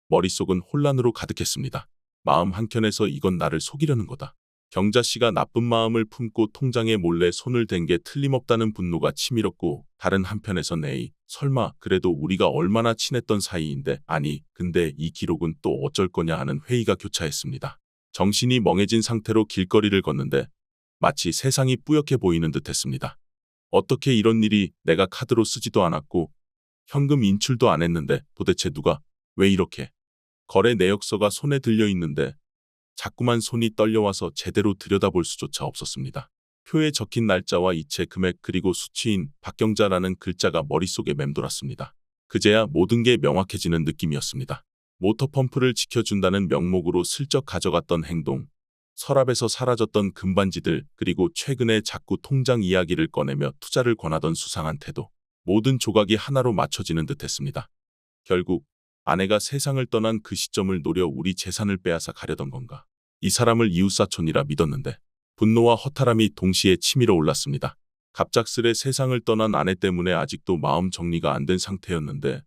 머릿속은 혼란으로 가득했습니다. 마음 한켠에서 이건 나를 속이려는 거다. 경자 씨가 나쁜 마음을 품고 통장에 몰래 손을 댄 게 틀림없다는 분노가 치밀었고 다른 한편에선 에이 설마 그래도 우리가 얼마나 친했던 사이인데 아니 근데 이 기록은 또 어쩔 거냐 하는 회의가 교차했습니다. 정신이 멍해진 상태로 길거리를 걷는데 마치 세상이 뿌옇게 보이는 듯했습니다. 어떻게 이런 일이 내가 카드로 쓰지도 않았고 현금 인출도 안 했는데 도대체 누가 왜 이렇게 거래 내역서가 손에 들려 있는데 자꾸만 손이 떨려와서 제대로 들여다볼 수조차 없었습니다. 표에 적힌 날짜와 이체 금액 그리고 수취인 박경자라는 글자가 머릿속에 맴돌았습니다. 그제야 모든 게 명확해지는 느낌이었습니다. 모터펌프를 지켜준다는 명목으로 슬쩍 가져갔던 행동, 서랍에서 사라졌던 금반지들 그리고 최근에 자꾸 통장 이야기를 꺼내며 투자를 권하던 수상한 태도. 모든 조각이 하나로 맞춰지는 듯했습니다. 결국 아내가 세상을 떠난 그 시점을 노려 우리 재산을 빼앗아 가려던 건가. 이 사람을 이웃사촌이라 믿었는데 분노와 허탈함이 동시에 치밀어 올랐습니다. 갑작스레 세상을 떠난 아내 때문에 아직도 마음 정리가 안 된 상태였는데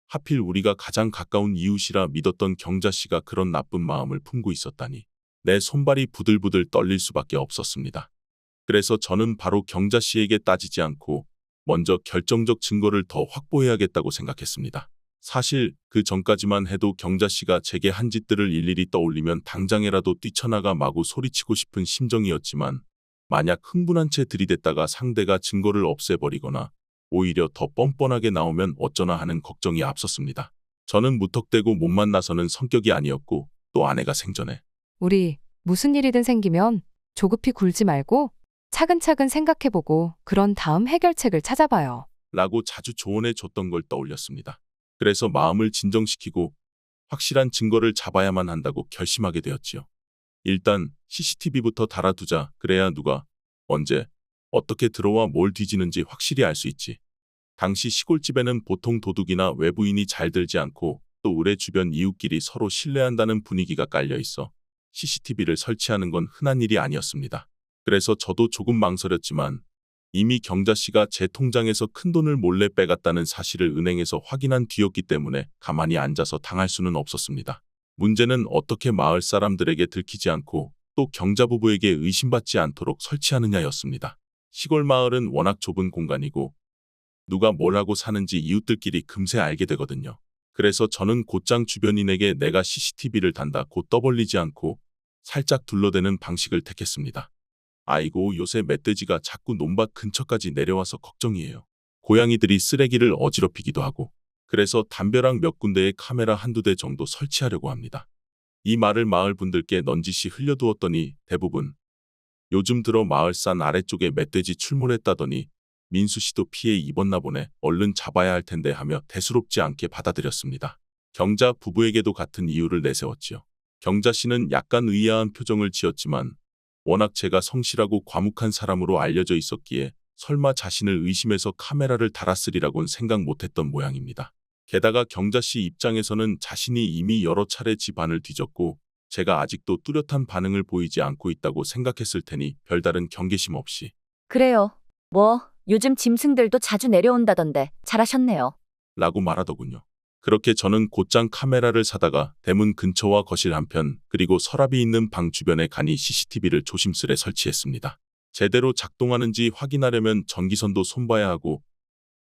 하필 우리가 가장 가까운 이웃이라 믿었던 경자 씨가 그런 나쁜 마음을 품고 있었다니 내 손발이 부들부들 떨릴 수밖에 없었습니다. 그래서 저는 바로 경자 씨에게 따지지 않고 먼저 결정적 증거를 더 확보해야겠다고 생각했습니다. 사실 그 전까지만 해도 경자 씨가 제게 한 짓들을 일일이 떠올리면 당장에라도 뛰쳐나가 마구 소리치고 싶은 심정이었지만 만약 흥분한 채 들이댔다가 상대가 증거를 없애버리거나 오히려 더 뻔뻔하게 나오면 어쩌나 하는 걱정이 앞섰습니다. 저는 무턱대고 못만 나서는 성격이 아니었고 또 아내가 생전에 우리 무슨 일이든 생기면 조급히 굴지 말고 차근차근 생각해보고 그런 다음 해결책을 찾아봐요. 라고 자주 조언해 줬던 걸 떠올렸습니다. 그래서 마음을 진정시키고 확실한 증거를 잡아야만 한다고 결심하게 되었지요. 일단 CCTV부터 달아두자. 그래야 누가 언제 어떻게 들어와 뭘 뒤지는지 확실히 알 수 있지. 당시 시골집에는 보통 도둑이나 외부인이 잘 들지 않고 또 우리 주변 이웃끼리 서로 신뢰한다는 분위기가 깔려 있어 CCTV를 설치하는 건 흔한 일이 아니었습니다. 그래서 저도 조금 망설였지만 이미 경자 씨가 제 통장에서 큰돈을 몰래 빼갔다는 사실을 은행에서 확인한 뒤였기 때문에 가만히 앉아서 당할 수는 없었습니다. 문제는 어떻게 마을 사람들에게 들키지 않고 또 경자 부부에게 의심받지 않도록 설치하느냐였습니다. 시골 마을은 워낙 좁은 공간이고 누가 뭘 하고 사는지 이웃들끼리 금세 알게 되거든요. 그래서 저는 곧장 주변인에게 내가 CCTV를 단다고 떠벌리지 않고 살짝 둘러대는 방식을 택했습니다. 아이고 요새 멧돼지가 자꾸 논밭 근처까지 내려와서 걱정이에요. 고양이들이 쓰레기를 어지럽히기도 하고 그래서 담벼락 몇 군데에 카메라 한두 대 정도 설치하려고 합니다. 이 말을 마을 분들께 넌지시 흘려두었더니 대부분 요즘 들어 마을산 아래쪽에 멧돼지 출몰했다더니 민수 씨도 피해 입었나 보네. 얼른 잡아야 할 텐데 하며 대수롭지 않게 받아들였습니다. 경자 부부에게도 같은 이유를 내세웠지요. 경자 씨는 약간 의아한 표정을 지었지만 워낙 제가 성실하고 과묵한 사람으로 알려져 있었기에 설마 자신을 의심해서 카메라를 달았으리라고는 생각 못했던 모양입니다. 게다가 경자 씨 입장에서는 자신이 이미 여러 차례 집안을 뒤졌고 제가 아직도 뚜렷한 반응을 보이지 않고 있다고 생각했을 테니 별다른 경계심 없이 그래요. 뭐, 요즘 짐승들도 자주 내려온다던데 잘하셨네요. 라고 말하더군요. 그렇게 저는 곧장 카메라를 사다가 대문 근처와 거실 한편 그리고 서랍이 있는 방 주변에 간이 CCTV를 조심스레 설치했습니다. 제대로 작동하는지 확인하려면 전기선도 손봐야 하고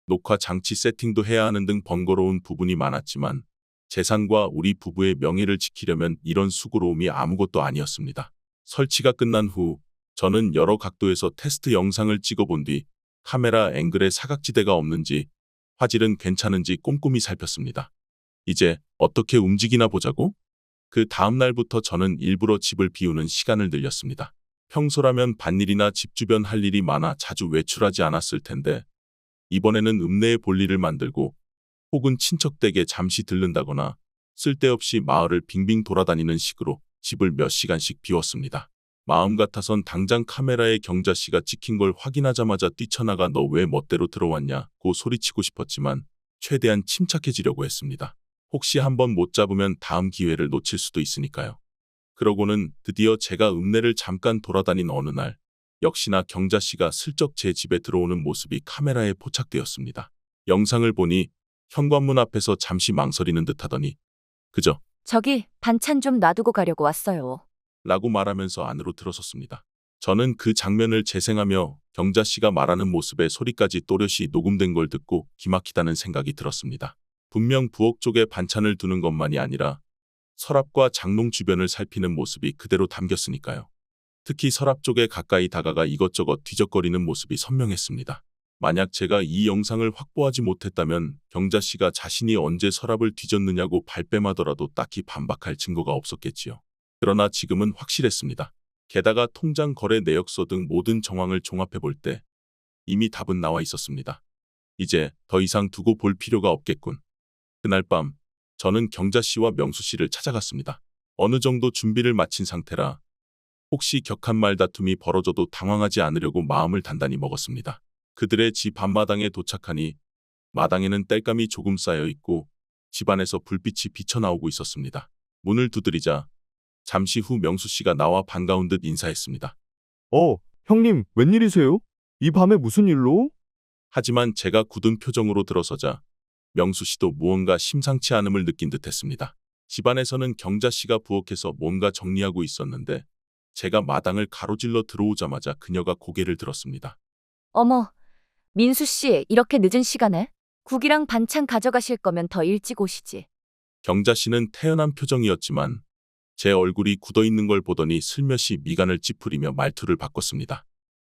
녹화 장치 세팅도 해야 하는 등 번거로운 부분이 많았지만 재산과 우리 부부의 명예를 지키려면 이런 수고로움이 아무것도 아니었습니다. 설치가 끝난 후 저는 여러 각도에서 테스트 영상을 찍어본 뒤 카메라 앵글에 사각지대가 없는지 화질은 괜찮은지 꼼꼼히 살폈습니다. 이제 어떻게 움직이나 보자고? 그 다음 날부터 저는 일부러 집을 비우는 시간을 늘렸습니다. 평소라면 밭일이나 집 주변 할 일이 많아 자주 외출하지 않았을 텐데 이번에는 읍내에 볼일을 만들고 혹은 친척 댁에 잠시 들른다거나 쓸데없이 마을을 빙빙 돌아다니는 식으로 집을 몇 시간씩 비웠습니다. 마음 같아선 당장 카메라에 경자 씨가 찍힌 걸 확인하자마자 뛰쳐나가 너 왜 멋대로 들어왔냐고 소리치고 싶었지만 최대한 침착해지려고 했습니다. 혹시 한번 못 잡으면 다음 기회를 놓칠 수도 있으니까요. 그러고는 드디어 제가 읍내를 잠깐 돌아다닌 어느 날 역시나 경자 씨가 슬쩍 제 집에 들어오는 모습이 카메라에 포착되었습니다. 영상을 보니 현관문 앞에서 잠시 망설이는 듯하더니 그저 저기 반찬 좀 놔두고 가려고 왔어요. 라고 말하면서 안으로 들어섰습니다. 저는 그 장면을 재생하며 경자 씨가 말하는 모습의 소리까지 또렷이 녹음된 걸 듣고 기막히다는 생각이 들었습니다. 분명 부엌 쪽에 반찬을 두는 것만이 아니라 서랍과 장롱 주변을 살피는 모습이 그대로 담겼으니까요. 특히 서랍 쪽에 가까이 다가가 이것저것 뒤적거리는 모습이 선명했습니다. 만약 제가 이 영상을 확보하지 못했다면 경자 씨가 자신이 언제 서랍을 뒤졌느냐고 발뺌하더라도 딱히 반박할 증거가 없었겠지요. 그러나 지금은 확실했습니다. 게다가 통장 거래 내역서 등 모든 정황을 종합해 볼 때 이미 답은 나와 있었습니다. 이제 더 이상 두고 볼 필요가 없겠군. 그날 밤 저는 경자 씨와 명수 씨를 찾아갔습니다. 어느 정도 준비를 마친 상태라 혹시 격한 말다툼이 벌어져도 당황하지 않으려고 마음을 단단히 먹었습니다. 그들의 집 앞마당에 도착하니 마당에는 땔감이 조금 쌓여 있고 집안에서 불빛이 비쳐나오고 있었습니다. 문을 두드리자 잠시 후 명수 씨가 나와 반가운 듯 인사했습니다. 형님, 웬일이세요? 이 밤에 무슨 일로? 하지만 제가 굳은 표정으로 들어서자 명수 씨도 무언가 심상치 않음을 느낀 듯했습니다. 집안에서는 경자 씨가 부엌에서 뭔가 정리하고 있었는데 제가 마당을 가로질러 들어오자마자 그녀가 고개를 들었습니다. 어머, 민수 씨, 이렇게 늦은 시간에? 국이랑 반찬 가져가실 거면 더 일찍 오시지. 경자 씨는 태연한 표정이었지만 제 얼굴이 굳어있는 걸 보더니 슬며시 미간을 찌푸리며 말투를 바꿨습니다.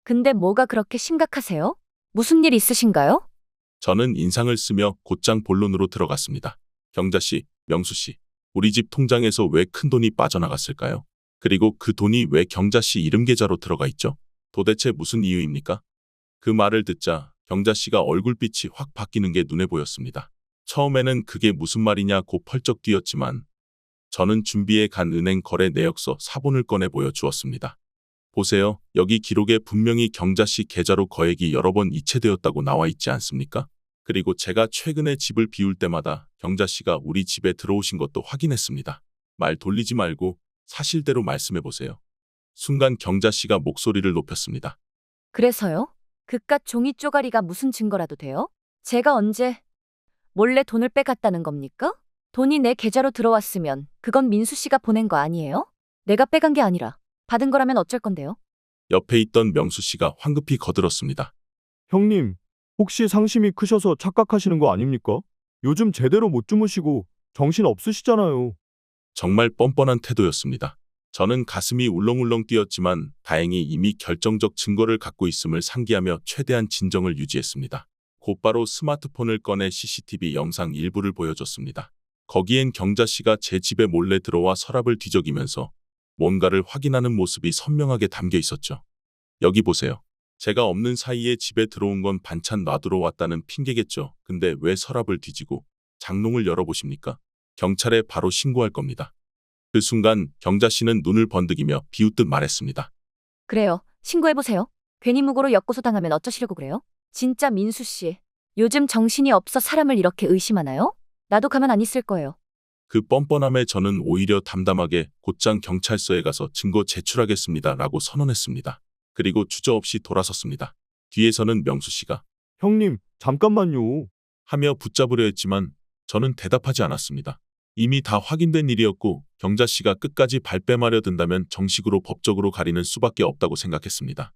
근데 뭐가 그렇게 심각하세요? 무슨 일 있으신가요? 저는 인상을 쓰며 곧장 본론으로 들어갔습니다. 경자 씨, 명수 씨, 우리 집 통장에서 왜 큰돈이 빠져나갔을까요? 그리고 그 돈이 왜 경자 씨 이름 계좌로 들어가 있죠? 도대체 무슨 이유입니까? 그 말을 듣자 경자 씨가 얼굴빛이 확 바뀌는 게 눈에 보였습니다. 처음에는 그게 무슨 말이냐고 펄쩍 뛰었지만 저는 준비해 간 은행 거래 내역서 사본을 꺼내 보여주었습니다. 보세요. 여기 기록에 분명히 경자 씨 계좌로 거액이 여러 번 이체되었다고 나와 있지 않습니까? 그리고 제가 최근에 집을 비울 때마다 경자 씨가 우리 집에 들어오신 것도 확인했습니다. 말 돌리지 말고 사실대로 말씀해 보세요. 순간 경자 씨가 목소리를 높였습니다. 그래서요? 그깟 종이 쪼가리가 무슨 증거라도 돼요? 제가 언제 몰래 돈을 빼갔다는 겁니까? 돈이 내 계좌로 들어왔으면 그건 민수 씨가 보낸 거 아니에요? 내가 빼간 게 아니라 받은 거라면 어쩔 건데요? 옆에 있던 명수 씨가 황급히 거들었습니다. 형님, 혹시 상심이 크셔서 착각하시는 거 아닙니까? 요즘 제대로 못 주무시고 정신 없으시잖아요. 정말 뻔뻔한 태도였습니다. 저는 가슴이 울렁울렁 뛰었지만 다행히 이미 결정적 증거를 갖고 있음을 상기하며 최대한 진정을 유지했습니다. 곧바로 스마트폰을 꺼내 CCTV 영상 일부를 보여줬습니다. 거기엔 경자 씨가 제 집에 몰래 들어와 서랍을 뒤적이면서 뭔가를 확인하는 모습이 선명하게 담겨 있었죠. 여기 보세요. 제가 없는 사이에 집에 들어온 건 반찬 놔두러 왔다는 핑계겠죠. 근데 왜 서랍을 뒤지고 장롱을 열어보십니까? 경찰에 바로 신고할 겁니다. 그 순간 경자 씨는 눈을 번득이며 비웃듯 말했습니다. 그래요. 신고해보세요. 괜히 무고로 엮고소 당하면 어쩌시려고 그래요? 진짜 민수 씨, 요즘 정신이 없어 사람을 이렇게 의심하나요? 나도 가만 안 있을 거예요. 그 뻔뻔함에 저는 오히려 담담하게 곧장 경찰서에 가서 증거 제출하겠습니다 라고 선언했습니다. 그리고 주저없이 돌아섰습니다. 뒤에서는 명수 씨가 형님, 잠깐만요. 하며 붙잡으려 했지만 저는 대답하지 않았습니다. 이미 다 확인된 일이었고 경자 씨가 끝까지 발뺌하려 든다면 정식으로 법적으로 가리는 수밖에 없다고 생각했습니다.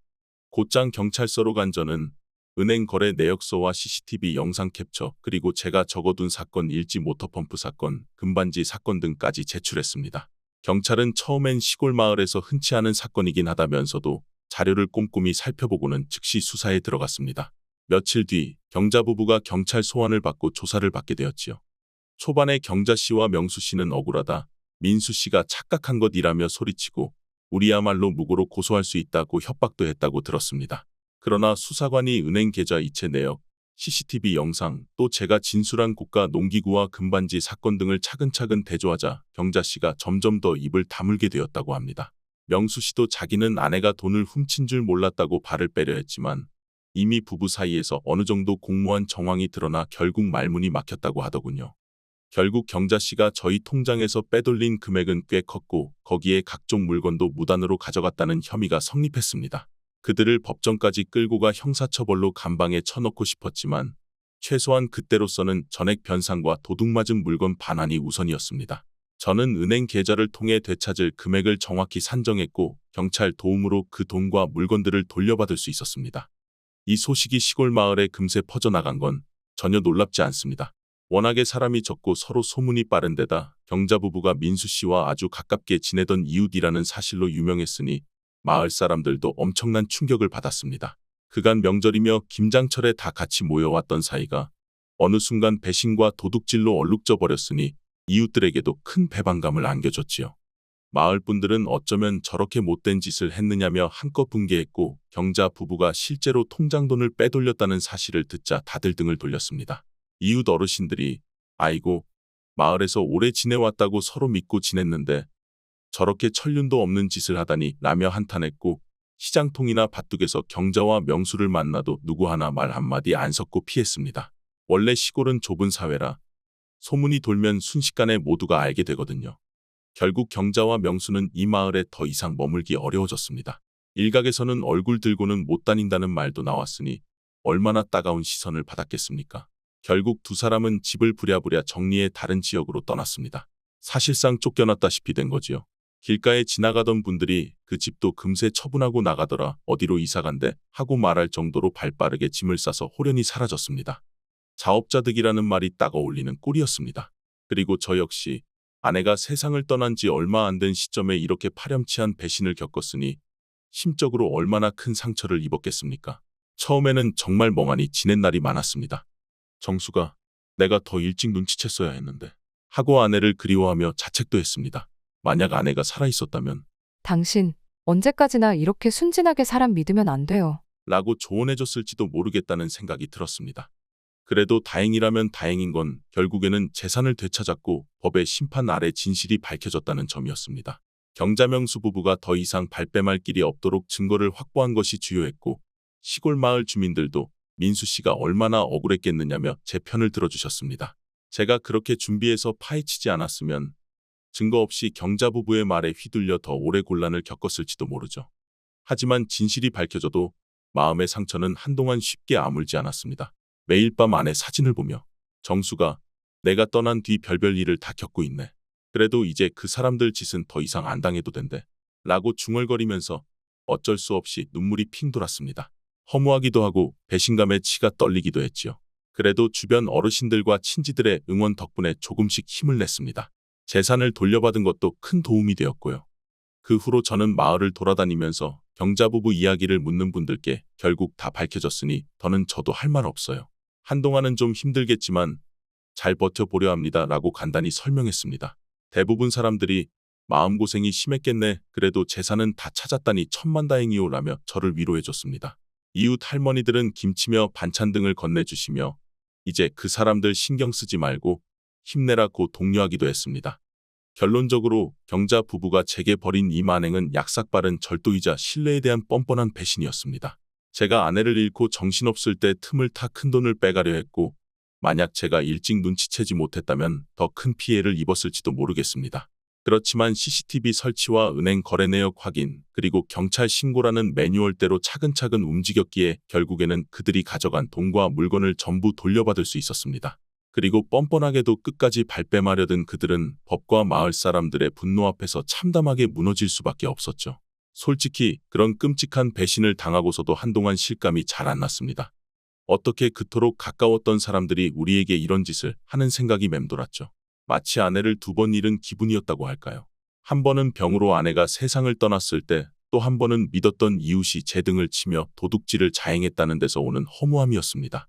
곧장 경찰서로 간 저는 은행 거래 내역서와 CCTV 영상 캡처 그리고 제가 적어둔 사건 일지 모터펌프 사건, 금반지 사건 등까지 제출했습니다. 경찰은 처음엔 시골 마을에서 흔치 않은 사건이긴 하다면서도 자료를 꼼꼼히 살펴보고는 즉시 수사에 들어갔습니다. 며칠 뒤 경자 부부가 경찰 소환을 받고 조사를 받게 되었지요. 초반에 경자 씨와 명수 씨는 억울하다, 민수 씨가 착각한 것이라며 소리치고 우리야말로 무고로 고소할 수 있다고 협박도 했다고 들었습니다. 그러나 수사관이 은행 계좌 이체 내역, CCTV 영상, 또 제가 진술한 고가 농기구와 금반지 사건 등을 차근차근 대조하자 경자 씨가 점점 더 입을 다물게 되었다고 합니다. 명수 씨도 자기는 아내가 돈을 훔친 줄 몰랐다고 발을 빼려 했지만 이미 부부 사이에서 어느 정도 공모한 정황이 드러나 결국 말문이 막혔다고 하더군요. 결국 경자 씨가 저희 통장에서 빼돌린 금액은 꽤 컸고 거기에 각종 물건도 무단으로 가져갔다는 혐의가 성립했습니다. 그들을 법정까지 끌고 가 형사처벌로 감방에 쳐넣고 싶었지만 최소한 그때로서는 전액 변상과 도둑맞은 물건 반환이 우선이었습니다. 저는 은행 계좌를 통해 되찾을 금액을 정확히 산정했고 경찰 도움으로 그 돈과 물건들을 돌려받을 수 있었습니다. 이 소식이 시골 마을에 금세 퍼져나간 건 전혀 놀랍지 않습니다. 워낙에 사람이 적고 서로 소문이 빠른 데다 경자 부부가 민수 씨와 아주 가깝게 지내던 이웃이라는 사실로 유명했으니 마을 사람들도 엄청난 충격을 받았습니다. 그간 명절이며 김장철에 다 같이 모여왔던 사이가 어느 순간 배신과 도둑질로 얼룩져 버렸으니 이웃들에게도 큰 배반감을 안겨줬지요. 마을 분들은 어쩌면 저렇게 못된 짓을 했느냐며 한껏 분개했고 경자 부부가 실제로 통장돈을 빼돌렸다는 사실을 듣자 다들 등을 돌렸습니다. 이웃 어르신들이 아이고, 마을에서 오래 지내왔다고 서로 믿고 지냈는데 저렇게 천륜도 없는 짓을 하다니 라며 한탄했고 시장통이나 밭둑에서 경자와 명수를 만나도 누구 하나 말 한마디 안 섞고 피했습니다. 원래 시골은 좁은 사회라 소문이 돌면 순식간에 모두가 알게 되거든요. 결국 경자와 명수는 이 마을에 더 이상 머물기 어려워졌습니다. 일각에서는 얼굴 들고는 못 다닌다는 말도 나왔으니 얼마나 따가운 시선을 받았겠습니까? 결국 두 사람은 집을 부랴부랴 정리해 다른 지역으로 떠났습니다. 사실상 쫓겨났다시피 된 거지요. 길가에 지나가던 분들이 그 집도 금세 처분하고 나가더라, 어디로 이사간대 하고 말할 정도로 발빠르게 짐을 싸서 호련히 사라졌습니다. 자업자득이라는 말이 딱 어울리는 꼴이었습니다. 그리고 저 역시 아내가 세상을 떠난 지 얼마 안 된 시점에 이렇게 파렴치한 배신을 겪었으니 심적으로 얼마나 큰 상처를 입었겠습니까? 처음에는 정말 멍하니 지낸 날이 많았습니다. 정수가 내가 더 일찍 눈치챘어야 했는데 하고 아내를 그리워하며 자책도 했습니다. 만약 아내가 살아있었다면 당신 언제까지나 이렇게 순진하게 사람 믿으면 안 돼요. 라고 조언해줬을지도 모르겠다는 생각이 들었습니다. 그래도 다행이라면 다행인 건 결국에는 재산을 되찾았고 법의 심판 아래 진실이 밝혀졌다는 점이었습니다. 경자명수 부부가 더 이상 발뺌할 길이 없도록 증거를 확보한 것이 주요했고 시골 마을 주민들도 민수 씨가 얼마나 억울했겠느냐며 제 편을 들어주셨습니다. 제가 그렇게 준비해서 파헤치지 않았으면 증거 없이 경자 부부의 말에 휘둘려 더 오래 곤란을 겪었을지도 모르죠. 하지만 진실이 밝혀져도 마음의 상처는 한동안 쉽게 아물지 않았습니다. 매일 밤 아내 사진을 보며 정수가 내가 떠난 뒤 별별 일을 다 겪고 있네. 그래도 이제 그 사람들 짓은 더 이상 안 당해도 된대. 라고 중얼거리면서 어쩔 수 없이 눈물이 핑 돌았습니다. 허무하기도 하고 배신감에 치가 떨리기도 했지요. 그래도 주변 어르신들과 친지들의 응원 덕분에 조금씩 힘을 냈습니다. 재산을 돌려받은 것도 큰 도움이 되었고요. 그 후로 저는 마을을 돌아다니면서 경자 부부 이야기를 묻는 분들께 결국 다 밝혀졌으니 더는 저도 할 말 없어요. 한동안은 좀 힘들겠지만 잘 버텨보려 합니다. 라고 간단히 설명했습니다. 대부분 사람들이 마음고생이 심했겠네. 그래도 재산은 다 찾았다니 천만다행이요. 라며 저를 위로해줬습니다. 이웃 할머니들은 김치며 반찬 등을 건네주시며 이제 그 사람들 신경 쓰지 말고 힘내라고 독려하기도 했습니다. 결론적으로 경자 부부가 제게 벌인 이 만행은 약삭빠른 절도이자 신뢰에 대한 뻔뻔한 배신이었습니다. 제가 아내를 잃고 정신없을 때 틈을 타 큰돈을 빼가려 했고 만약 제가 일찍 눈치채지 못했다면 더 큰 피해를 입었을지도 모르겠습니다. 그렇지만 CCTV 설치와 은행 거래 내역 확인, 그리고 경찰 신고라는 매뉴얼대로 차근차근 움직였기에 결국에는 그들이 가져간 돈과 물건을 전부 돌려받을 수 있었습니다. 그리고 뻔뻔하게도 끝까지 발뺌하려던 그들은 법과 마을 사람들의 분노 앞에서 참담하게 무너질 수밖에 없었죠. 솔직히 그런 끔찍한 배신을 당하고서도 한동안 실감이 잘 안 났습니다. 어떻게 그토록 가까웠던 사람들이 우리에게 이런 짓을 하는 생각이 맴돌았죠. 마치 아내를 2번 잃은 기분이었다고 할까요? 한 번은 병으로 아내가 세상을 떠났을 때, 또 한 번은 믿었던 이웃이 제 등을 치며 도둑질을 자행했다는 데서 오는 허무함이었습니다.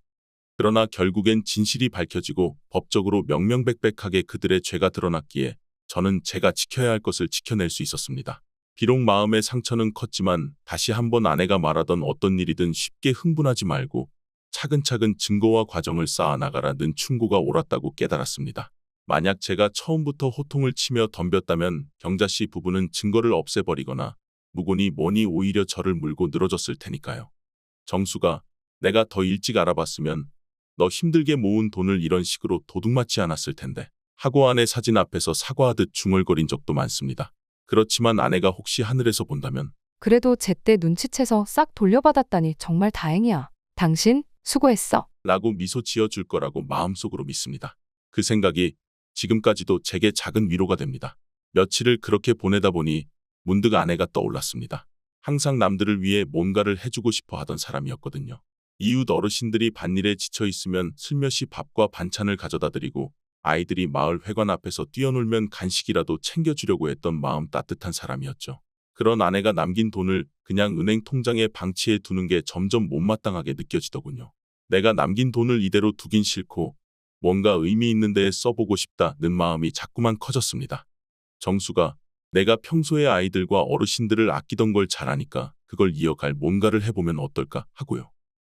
그러나 결국엔 진실이 밝혀지고 법적으로 명명백백하게 그들의 죄가 드러났기에 저는 제가 지켜야 할 것을 지켜낼 수 있었습니다. 비록 마음의 상처는 컸지만 다시 한번 아내가 말하던 어떤 일이든 쉽게 흥분하지 말고 차근차근 증거와 과정을 쌓아나가라는 충고가 옳았다고 깨달았습니다. 만약 제가 처음부터 호통을 치며 덤볐다면 경자씨 부부는 증거를 없애버리거나 무고니 뭐니 오히려 저를 물고 늘어졌을 테니까요. 정수가, 내가 더 일찍 알아봤으면 너 힘들게 모은 돈을 이런 식으로 도둑맞지 않았을 텐데 하고 아내 사진 앞에서 사과하듯 중얼거린 적도 많습니다. 그렇지만 아내가 혹시 하늘에서 본다면 그래도 제때 눈치채서 싹 돌려받았다니 정말 다행이야. 당신 수고했어. 라고 미소 지어줄 거라고 마음속으로 믿습니다. 그 생각이 지금까지도 제게 작은 위로가 됩니다. 며칠을 그렇게 보내다 보니 문득 아내가 떠올랐습니다. 항상 남들을 위해 뭔가를 해주고 싶어 하던 사람이었거든요. 이웃 어르신들이 밭일에 지쳐 있으면 슬며시 밥과 반찬을 가져다 드리고 아이들이 마을 회관 앞에서 뛰어놀면 간식이라도 챙겨주려고 했던 마음 따뜻한 사람이었죠. 그런 아내가 남긴 돈을 그냥 은행 통장에 방치해 두는 게 점점 못마땅하게 느껴지더군요. 내가 남긴 돈을 이대로 두긴 싫고 뭔가 의미 있는 데에 써보고 싶다는 마음이 자꾸만 커졌습니다. 정수가, 내가 평소에 아이들과 어르신들을 아끼던 걸 잘 아니까 그걸 이어갈 뭔가를 해보면 어떨까 하고요.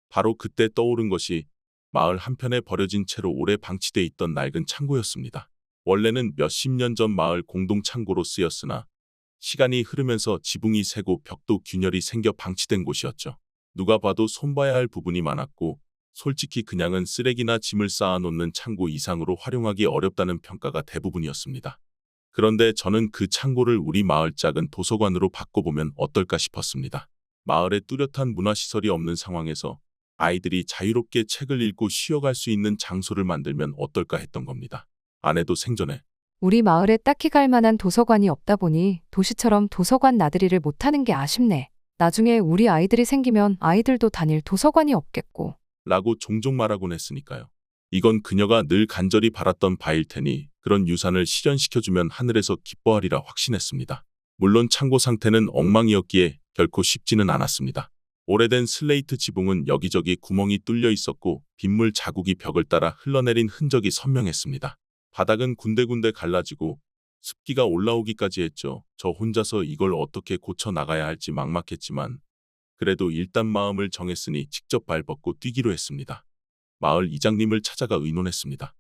바로 그때 떠오른 것이 마을 한편에 버려진 채로 오래 방치돼 있던 낡은 창고였습니다. 원래는 몇십 년 전 마을 공동 창고로 쓰였으나 시간이 흐르면서 지붕이 새고 벽도 균열이 생겨 방치된 곳이었죠. 누가 봐도 손봐야 할 부분이 많았고 솔직히 그냥은 쓰레기나 짐을 쌓아놓는 창고 이상으로 활용하기 어렵다는 평가가 대부분이었습니다. 그런데 저는 그 창고를 우리 마을 작은 도서관으로 바꿔보면 어떨까 싶었습니다. 마을에 뚜렷한 문화시설이 없는 상황에서 아이들이 자유롭게 책을 읽고 쉬어갈 수 있는 장소를 만들면 어떨까 했던 겁니다. 아내도 생전에 우리 마을에 딱히 갈 만한 도서관이 없다 보니 도시처럼 도서관 나들이를 못하는 게 아쉽네. 나중에 우리 아이들이 생기면 아이들도 다닐 도서관이 없겠고. 라고 종종 말하곤 했으니까요. 이건 그녀가 늘 간절히 바랐던 바일 테니 그런 유산을 실현시켜주면 하늘에서 기뻐하리라 확신했습니다. 물론 창고 상태는 엉망이었기에 결코 쉽지는 않았습니다. 오래된 슬레이트 지붕은 여기저기 구멍이 뚫려 있었고 빗물 자국이 벽을 따라 흘러내린 흔적이 선명했습니다. 바닥은 군데군데 갈라지고 습기가 올라오기까지 했죠. 저 혼자서 이걸 어떻게 고쳐 나가야 할지 막막했지만 그래도 일단 마음을 정했으니 직접 발벗고 뛰기로 했습니다. 마을 이장님을 찾아가 의논했습니다.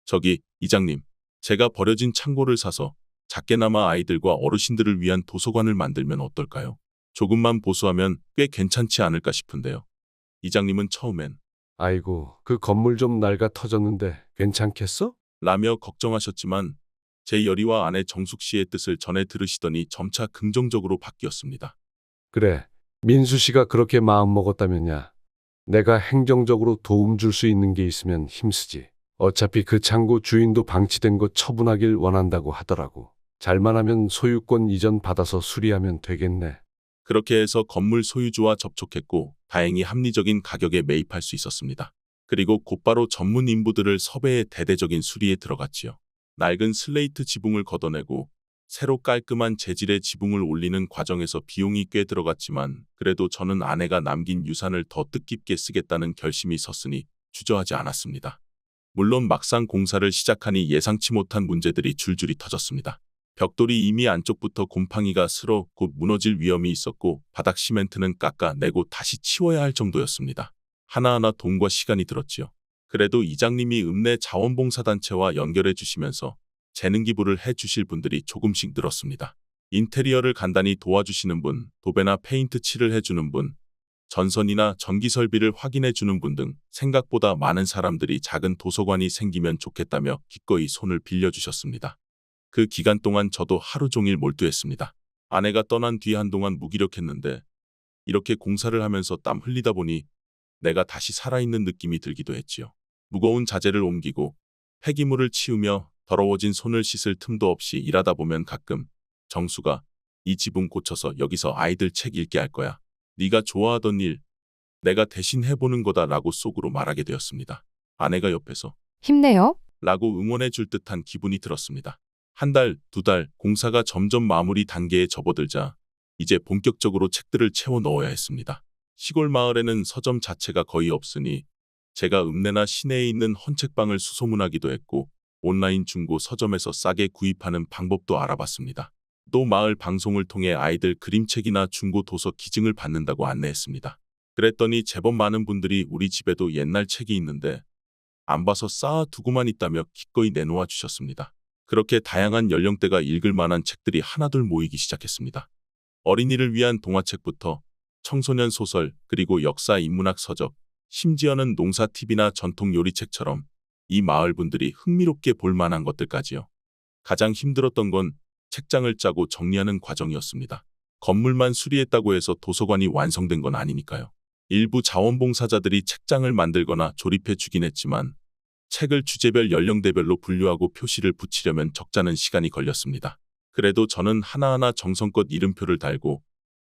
저기 이장님, 제가 버려진 창고를 사서 작게나마 아이들과 어르신들을 위한 도서관을 만들면 어떨까요? 조금만 보수하면 꽤 괜찮지 않을까 싶은데요. 이장님은 처음엔 아이고, 그 건물 좀 낡아 터졌는데 괜찮겠어? 라며 걱정하셨지만 제 열의와 아내 정숙 씨의 뜻을 전해 들으시더니 점차 긍정적으로 바뀌었습니다. 그래, 민수 씨가 그렇게 마음 먹었다면야. 내가 행정적으로 도움 줄 수 있는 게 있으면 힘쓰지. 어차피 그 창고 주인도 방치된 거 처분하길 원한다고 하더라고. 잘만 하면 소유권 이전 받아서 수리하면 되겠네. 그렇게 해서 건물 소유주와 접촉했고 다행히 합리적인 가격에 매입할 수 있었습니다. 그리고 곧바로 전문 인부들을 섭외해 대대적인 수리에 들어갔지요. 낡은 슬레이트 지붕을 걷어내고 새로 깔끔한 재질의 지붕을 올리는 과정에서 비용이 꽤 들어갔지만 그래도 저는 아내가 남긴 유산을 더 뜻깊게 쓰겠다는 결심이 섰으니 주저하지 않았습니다. 물론 막상 공사를 시작하니 예상치 못한 문제들이 줄줄이 터졌습니다. 벽돌이 이미 안쪽부터 곰팡이가 슬어 곧 무너질 위험이 있었고 바닥 시멘트는 깎아내고 다시 치워야 할 정도였습니다. 하나하나 돈과 시간이 들었지요. 그래도 이장님이 읍내 자원봉사단체와 연결해 주시면서 재능 기부를 해 주실 분들이 조금씩 늘었습니다. 인테리어를 간단히 도와주시는 분, 도배나 페인트 칠을 해주는 분, 전선이나 전기 설비를 확인해 주는 분 등 생각보다 많은 사람들이 작은 도서관이 생기면 좋겠다며 기꺼이 손을 빌려주셨습니다. 그 기간 동안 저도 하루 종일 몰두했습니다. 아내가 떠난 뒤 한동안 무기력했는데 이렇게 공사를 하면서 땀 흘리다 보니 내가 다시 살아있는 느낌이 들기도 했지요. 무거운 자재를 옮기고 폐기물을 치우며 더러워진 손을 씻을 틈도 없이 일하다 보면 가끔 정수가 이 지붕 고쳐서 여기서 아이들 책 읽게 할 거야. 네가 좋아하던 일 내가 대신 해보는 거다라고 속으로 말하게 되었습니다. 아내가 옆에서 힘내요. 라고 응원해 줄 듯한 기분이 들었습니다. 한 달, 두 달 공사가 점점 마무리 단계에 접어들자 이제 본격적으로 책들을 채워 넣어야 했습니다. 시골 마을에는 서점 자체가 거의 없으니 제가 읍내나 시내에 있는 헌책방을 수소문하기도 했고 온라인 중고 서점에서 싸게 구입하는 방법도 알아봤습니다. 또 마을 방송을 통해 아이들 그림책이나 중고 도서 기증을 받는다고 안내했습니다. 그랬더니 제법 많은 분들이 우리 집에도 옛날 책이 있는데 안 봐서 쌓아두고만 있다며 기꺼이 내놓아 주셨습니다. 그렇게 다양한 연령대가 읽을 만한 책들이 하나둘 모이기 시작했습니다. 어린이를 위한 동화책부터 청소년 소설, 그리고 역사 인문학 서적, 심지어는 농사 팁이나 전통 요리책처럼 이 마을 분들이 흥미롭게 볼 만한 것들까지요. 가장 힘들었던 건 책장을 짜고 정리하는 과정이었습니다. 건물만 수리했다고 해서 도서관이 완성된 건 아니니까요. 일부 자원봉사자들이 책장을 만들거나 조립해 주긴 했지만 책을 주제별 연령대별로 분류하고 표시를 붙이려면 적잖은 시간이 걸렸습니다. 그래도 저는 하나하나 정성껏 이름표를 달고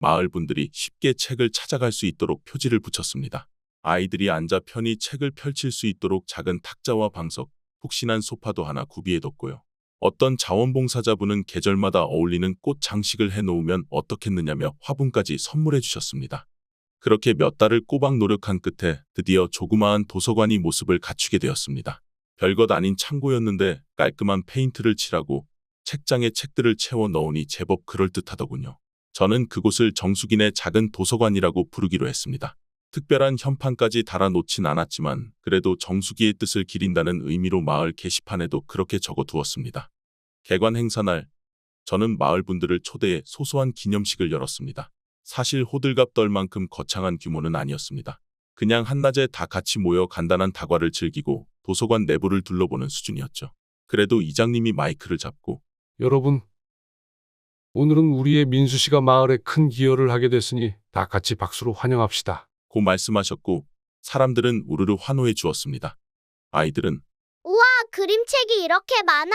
마을 분들이 쉽게 책을 찾아갈 수 있도록 표지를 붙였습니다. 아이들이 앉아 편히 책을 펼칠 수 있도록 작은 탁자와 방석, 푹신한 소파도 하나 구비해뒀고요. 어떤 자원봉사자분은 계절마다 어울리는 꽃 장식을 해놓으면 어떻겠느냐며 화분까지 선물해 주셨습니다. 그렇게 몇 달을 꼬박 노력한 끝에 드디어 조그마한 도서관이 모습을 갖추게 되었습니다. 별것 아닌 창고였는데 깔끔한 페인트를 칠하고 책장에 책들을 채워 넣으니 제법 그럴듯하더군요. 저는 그곳을 정숙인의 작은 도서관이라고 부르기로 했습니다. 특별한 현판까지 달아놓진 않았지만 그래도 정수기의 뜻을 기린다는 의미로 마을 게시판에도 그렇게 적어두었습니다. 개관 행사날 저는 마을 분들을 초대해 소소한 기념식을 열었습니다. 사실 호들갑 떨 만큼 거창한 규모는 아니었습니다. 그냥 한낮에 다 같이 모여 간단한 다과를 즐기고 도서관 내부를 둘러보는 수준이었죠. 그래도 이장님이 마이크를 잡고 여러분, 오늘은 우리의 민수 씨가 마을에 큰 기여를 하게 됐으니 다 같이 박수로 환영합시다. 고 말씀하셨고 사람들은 우르르 환호해 주었습니다. 아이들은 우와, 그림책이 이렇게 많아.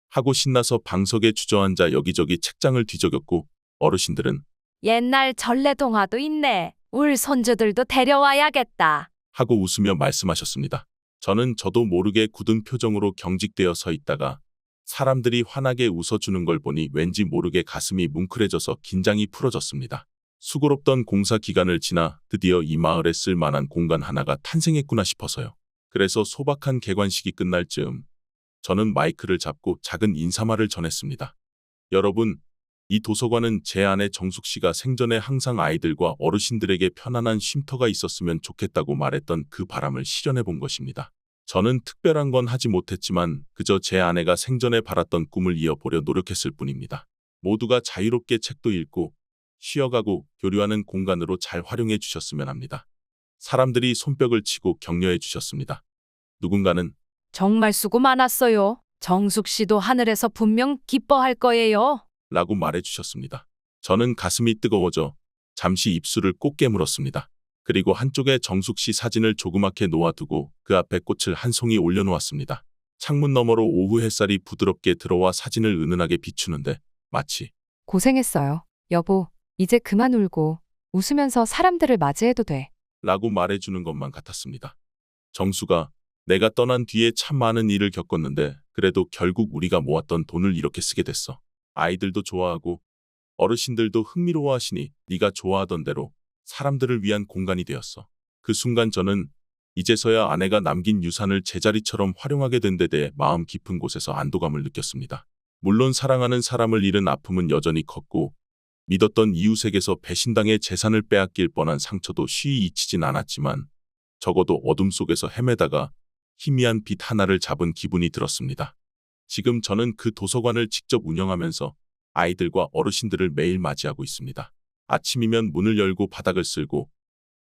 하고 신나서 방석에 주저앉아 여기저기 책장을 뒤적였고 어르신들은 옛날 전래동화도 있네. 울 손주들도 데려와야겠다. 하고 웃으며 말씀하셨습니다. 저는 저도 모르게 굳은 표정으로 경직되어 서 있다가 사람들이 환하게 웃어주는 걸 보니 왠지 모르게 가슴이 뭉클해져서 긴장이 풀어졌습니다. 수고롭던 공사 기간을 지나 드디어 이 마을에 쓸 만한 공간 하나가 탄생했구나 싶어서요. 그래서 소박한 개관식이 끝날 즈음 저는 마이크를 잡고 작은 인사말을 전했습니다. 여러분, 이 도서관은 제 아내 정숙 씨가 생전에 항상 아이들과 어르신들에게 편안한 쉼터가 있었으면 좋겠다고 말했던 그 바람을 실현해 본 것입니다. 저는 특별한 건 하지 못했지만 그저 제 아내가 생전에 바랐던 꿈을 이어보려 노력했을 뿐입니다. 모두가 자유롭게 책도 읽고 쉬어가고 교류하는 공간으로 잘 활용해 주셨으면 합니다. 사람들이 손뼉을 치고 격려해 주셨습니다. 누군가는 정말 수고 많았어요. 정숙 씨도 하늘에서 분명 기뻐할 거예요. 라고 말해 주셨습니다. 저는 가슴이 뜨거워져 잠시 입술을 꼭 깨물었습니다. 그리고 한쪽에 정숙 씨 사진을 조그맣게 놓아두고 그 앞에 꽃을 한 송이 올려놓았습니다. 창문 너머로 오후 햇살이 부드럽게 들어와 사진을 은은하게 비추는데 마치 고생했어요. 여보, 이제 그만 울고 웃으면서 사람들을 맞이해도 돼. 라고 말해주는 것만 같았습니다. 정수가 내가 떠난 뒤에 참 많은 일을 겪었는데 그래도 결국 우리가 모았던 돈을 이렇게 쓰게 됐어. 아이들도 좋아하고 어르신들도 흥미로워하시니 네가 좋아하던 대로 사람들을 위한 공간이 되었어. 그 순간 저는 이제서야 아내가 남긴 유산을 제자리처럼 활용하게 된 데 대해 마음 깊은 곳에서 안도감을 느꼈습니다. 물론 사랑하는 사람을 잃은 아픔은 여전히 컸고 믿었던 이웃에게서 배신당해 재산을 빼앗길 뻔한 상처도 쉬이 잊히진 않았지만 적어도 어둠 속에서 헤매다가 희미한 빛 하나를 잡은 기분이 들었습니다. 지금 저는 그 도서관을 직접 운영하면서 아이들과 어르신들을 매일 맞이하고 있습니다. 아침이면 문을 열고 바닥을 쓸고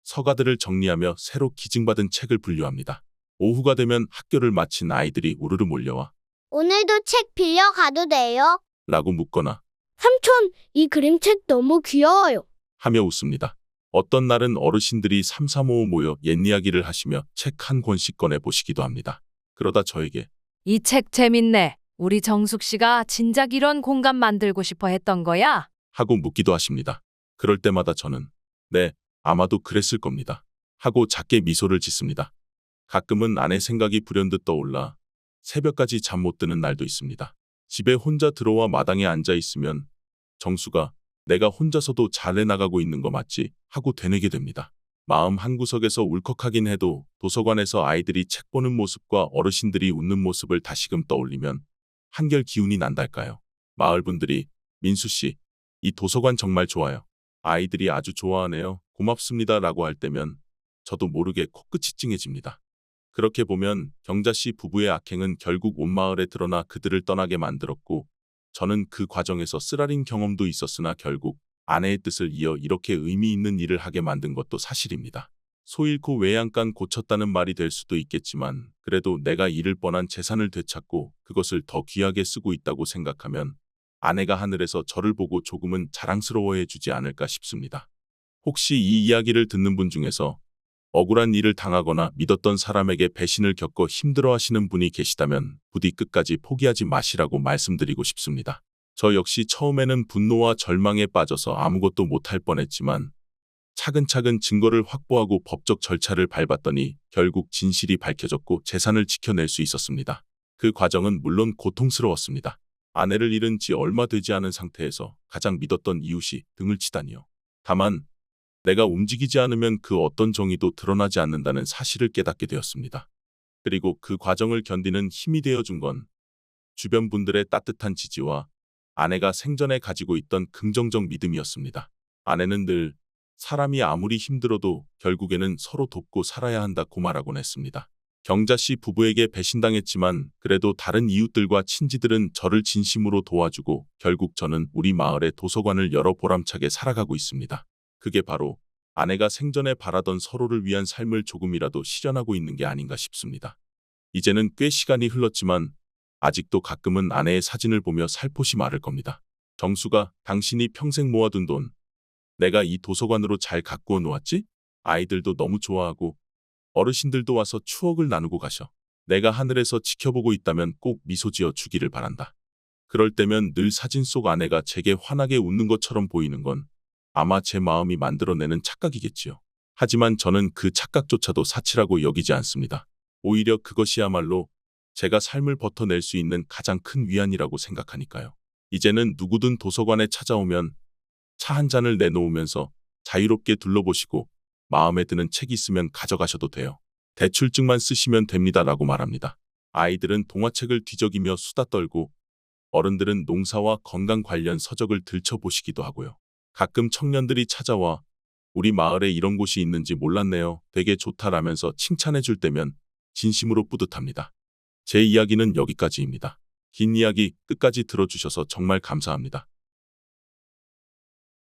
서가들을 정리하며 새로 기증받은 책을 분류합니다. 오후가 되면 학교를 마친 아이들이 우르르 몰려와 오늘도 책 빌려가도 돼요? 라고 묻거나 삼촌, 이 그림책 너무 귀여워요. 하며 웃습니다. 어떤 날은 어르신들이 삼삼오오 모여 옛 이야기를 하시며 책 한 권씩 꺼내 보시기도 합니다. 그러다 저에게 이 책 재밌네. 우리 정숙 씨가 진작 이런 공간 만들고 싶어 했던 거야? 하고 묻기도 하십니다. 그럴 때마다 저는 네, 아마도 그랬을 겁니다. 하고 작게 미소를 짓습니다. 가끔은 아내 생각이 불현듯 떠올라 새벽까지 잠 못 드는 날도 있습니다. 집에 혼자 들어와 마당에 앉아 있으면 정수가 내가 혼자서도 잘 해나가고 있는 거 맞지? 하고 되뇌게 됩니다. 마음 한구석에서 울컥하긴 해도 도서관에서 아이들이 책 보는 모습과 어르신들이 웃는 모습을 다시금 떠올리면 한결 기운이 난달까요? 마을 분들이 민수 씨, 이 도서관 정말 좋아요. 아이들이 아주 좋아하네요. 고맙습니다. 라고 할 때면 저도 모르게 코끝이 찡해집니다. 그렇게 보면 경자 씨 부부의 악행은 결국 온 마을에 드러나 그들을 떠나게 만들었고 저는 그 과정에서 쓰라린 경험도 있었으나 결국 아내의 뜻을 이어 이렇게 의미 있는 일을 하게 만든 것도 사실입니다. 소 잃고 외양간 고쳤다는 말이 될 수도 있겠지만 그래도 내가 잃을 뻔한 재산을 되찾고 그것을 더 귀하게 쓰고 있다고 생각하면 아내가 하늘에서 저를 보고 조금은 자랑스러워해 주지 않을까 싶습니다. 혹시 이 이야기를 듣는 분 중에서 억울한 일을 당하거나 믿었던 사람에게 배신을 겪어 힘들어하시는 분이 계시다면 부디 끝까지 포기하지 마시라고 말씀드리고 싶습니다. 저 역시 처음에는 분노와 절망에 빠져서 아무것도 못할 뻔했지만 차근차근 증거를 확보하고 법적 절차를 밟았더니 결국 진실이 밝혀졌고 재산을 지켜낼 수 있었습니다. 그 과정은 물론 고통스러웠습니다. 아내를 잃은 지 얼마 되지 않은 상태에서 가장 믿었던 이웃이 등을 치다니요. 다만 내가 움직이지 않으면 그 어떤 정의도 드러나지 않는다는 사실을 깨닫게 되었습니다. 그리고 그 과정을 견디는 힘이 되어준 건 주변 분들의 따뜻한 지지와 아내가 생전에 가지고 있던 긍정적 믿음이었습니다. 아내는 늘 사람이 아무리 힘들어도 결국에는 서로 돕고 살아야 한다고 말하곤 했습니다. 경자 씨 부부에게 배신당했지만 그래도 다른 이웃들과 친지들은 저를 진심으로 도와주고 결국 저는 우리 마을의 도서관을 열어 보람차게 살아가고 있습니다. 그게 바로 아내가 생전에 바라던 서로를 위한 삶을 조금이라도 실현하고 있는 게 아닌가 싶습니다. 이제는 꽤 시간이 흘렀지만 아직도 가끔은 아내의 사진을 보며 살포시 말할 겁니다. 정수가 당신이 평생 모아둔 돈 내가 이 도서관으로 잘 가꾸어 놓았지? 아이들도 너무 좋아하고 어르신들도 와서 추억을 나누고 가셔. 내가 하늘에서 지켜보고 있다면 꼭 미소 지어 주기를 바란다. 그럴 때면 늘 사진 속 아내가 제게 환하게 웃는 것처럼 보이는 건 아마 제 마음이 만들어내는 착각이겠지요. 하지만 저는 그 착각조차도 사치라고 여기지 않습니다. 오히려 그것이야말로 제가 삶을 버텨낼 수 있는 가장 큰 위안이라고 생각하니까요. 이제는 누구든 도서관에 찾아오면 차 한 잔을 내놓으면서 자유롭게 둘러보시고 마음에 드는 책이 있으면 가져가셔도 돼요. 대출증만 쓰시면 됩니다라고 말합니다. 아이들은 동화책을 뒤적이며 수다 떨고 어른들은 농사와 건강 관련 서적을 들춰보시기도 하고요. 가끔 청년들이 찾아와 우리 마을에 이런 곳이 있는지 몰랐네요. 되게 좋다라면서 칭찬해 줄 때면 진심으로 뿌듯합니다. 제 이야기는 여기까지입니다. 긴 이야기 끝까지 들어주셔서 정말 감사합니다.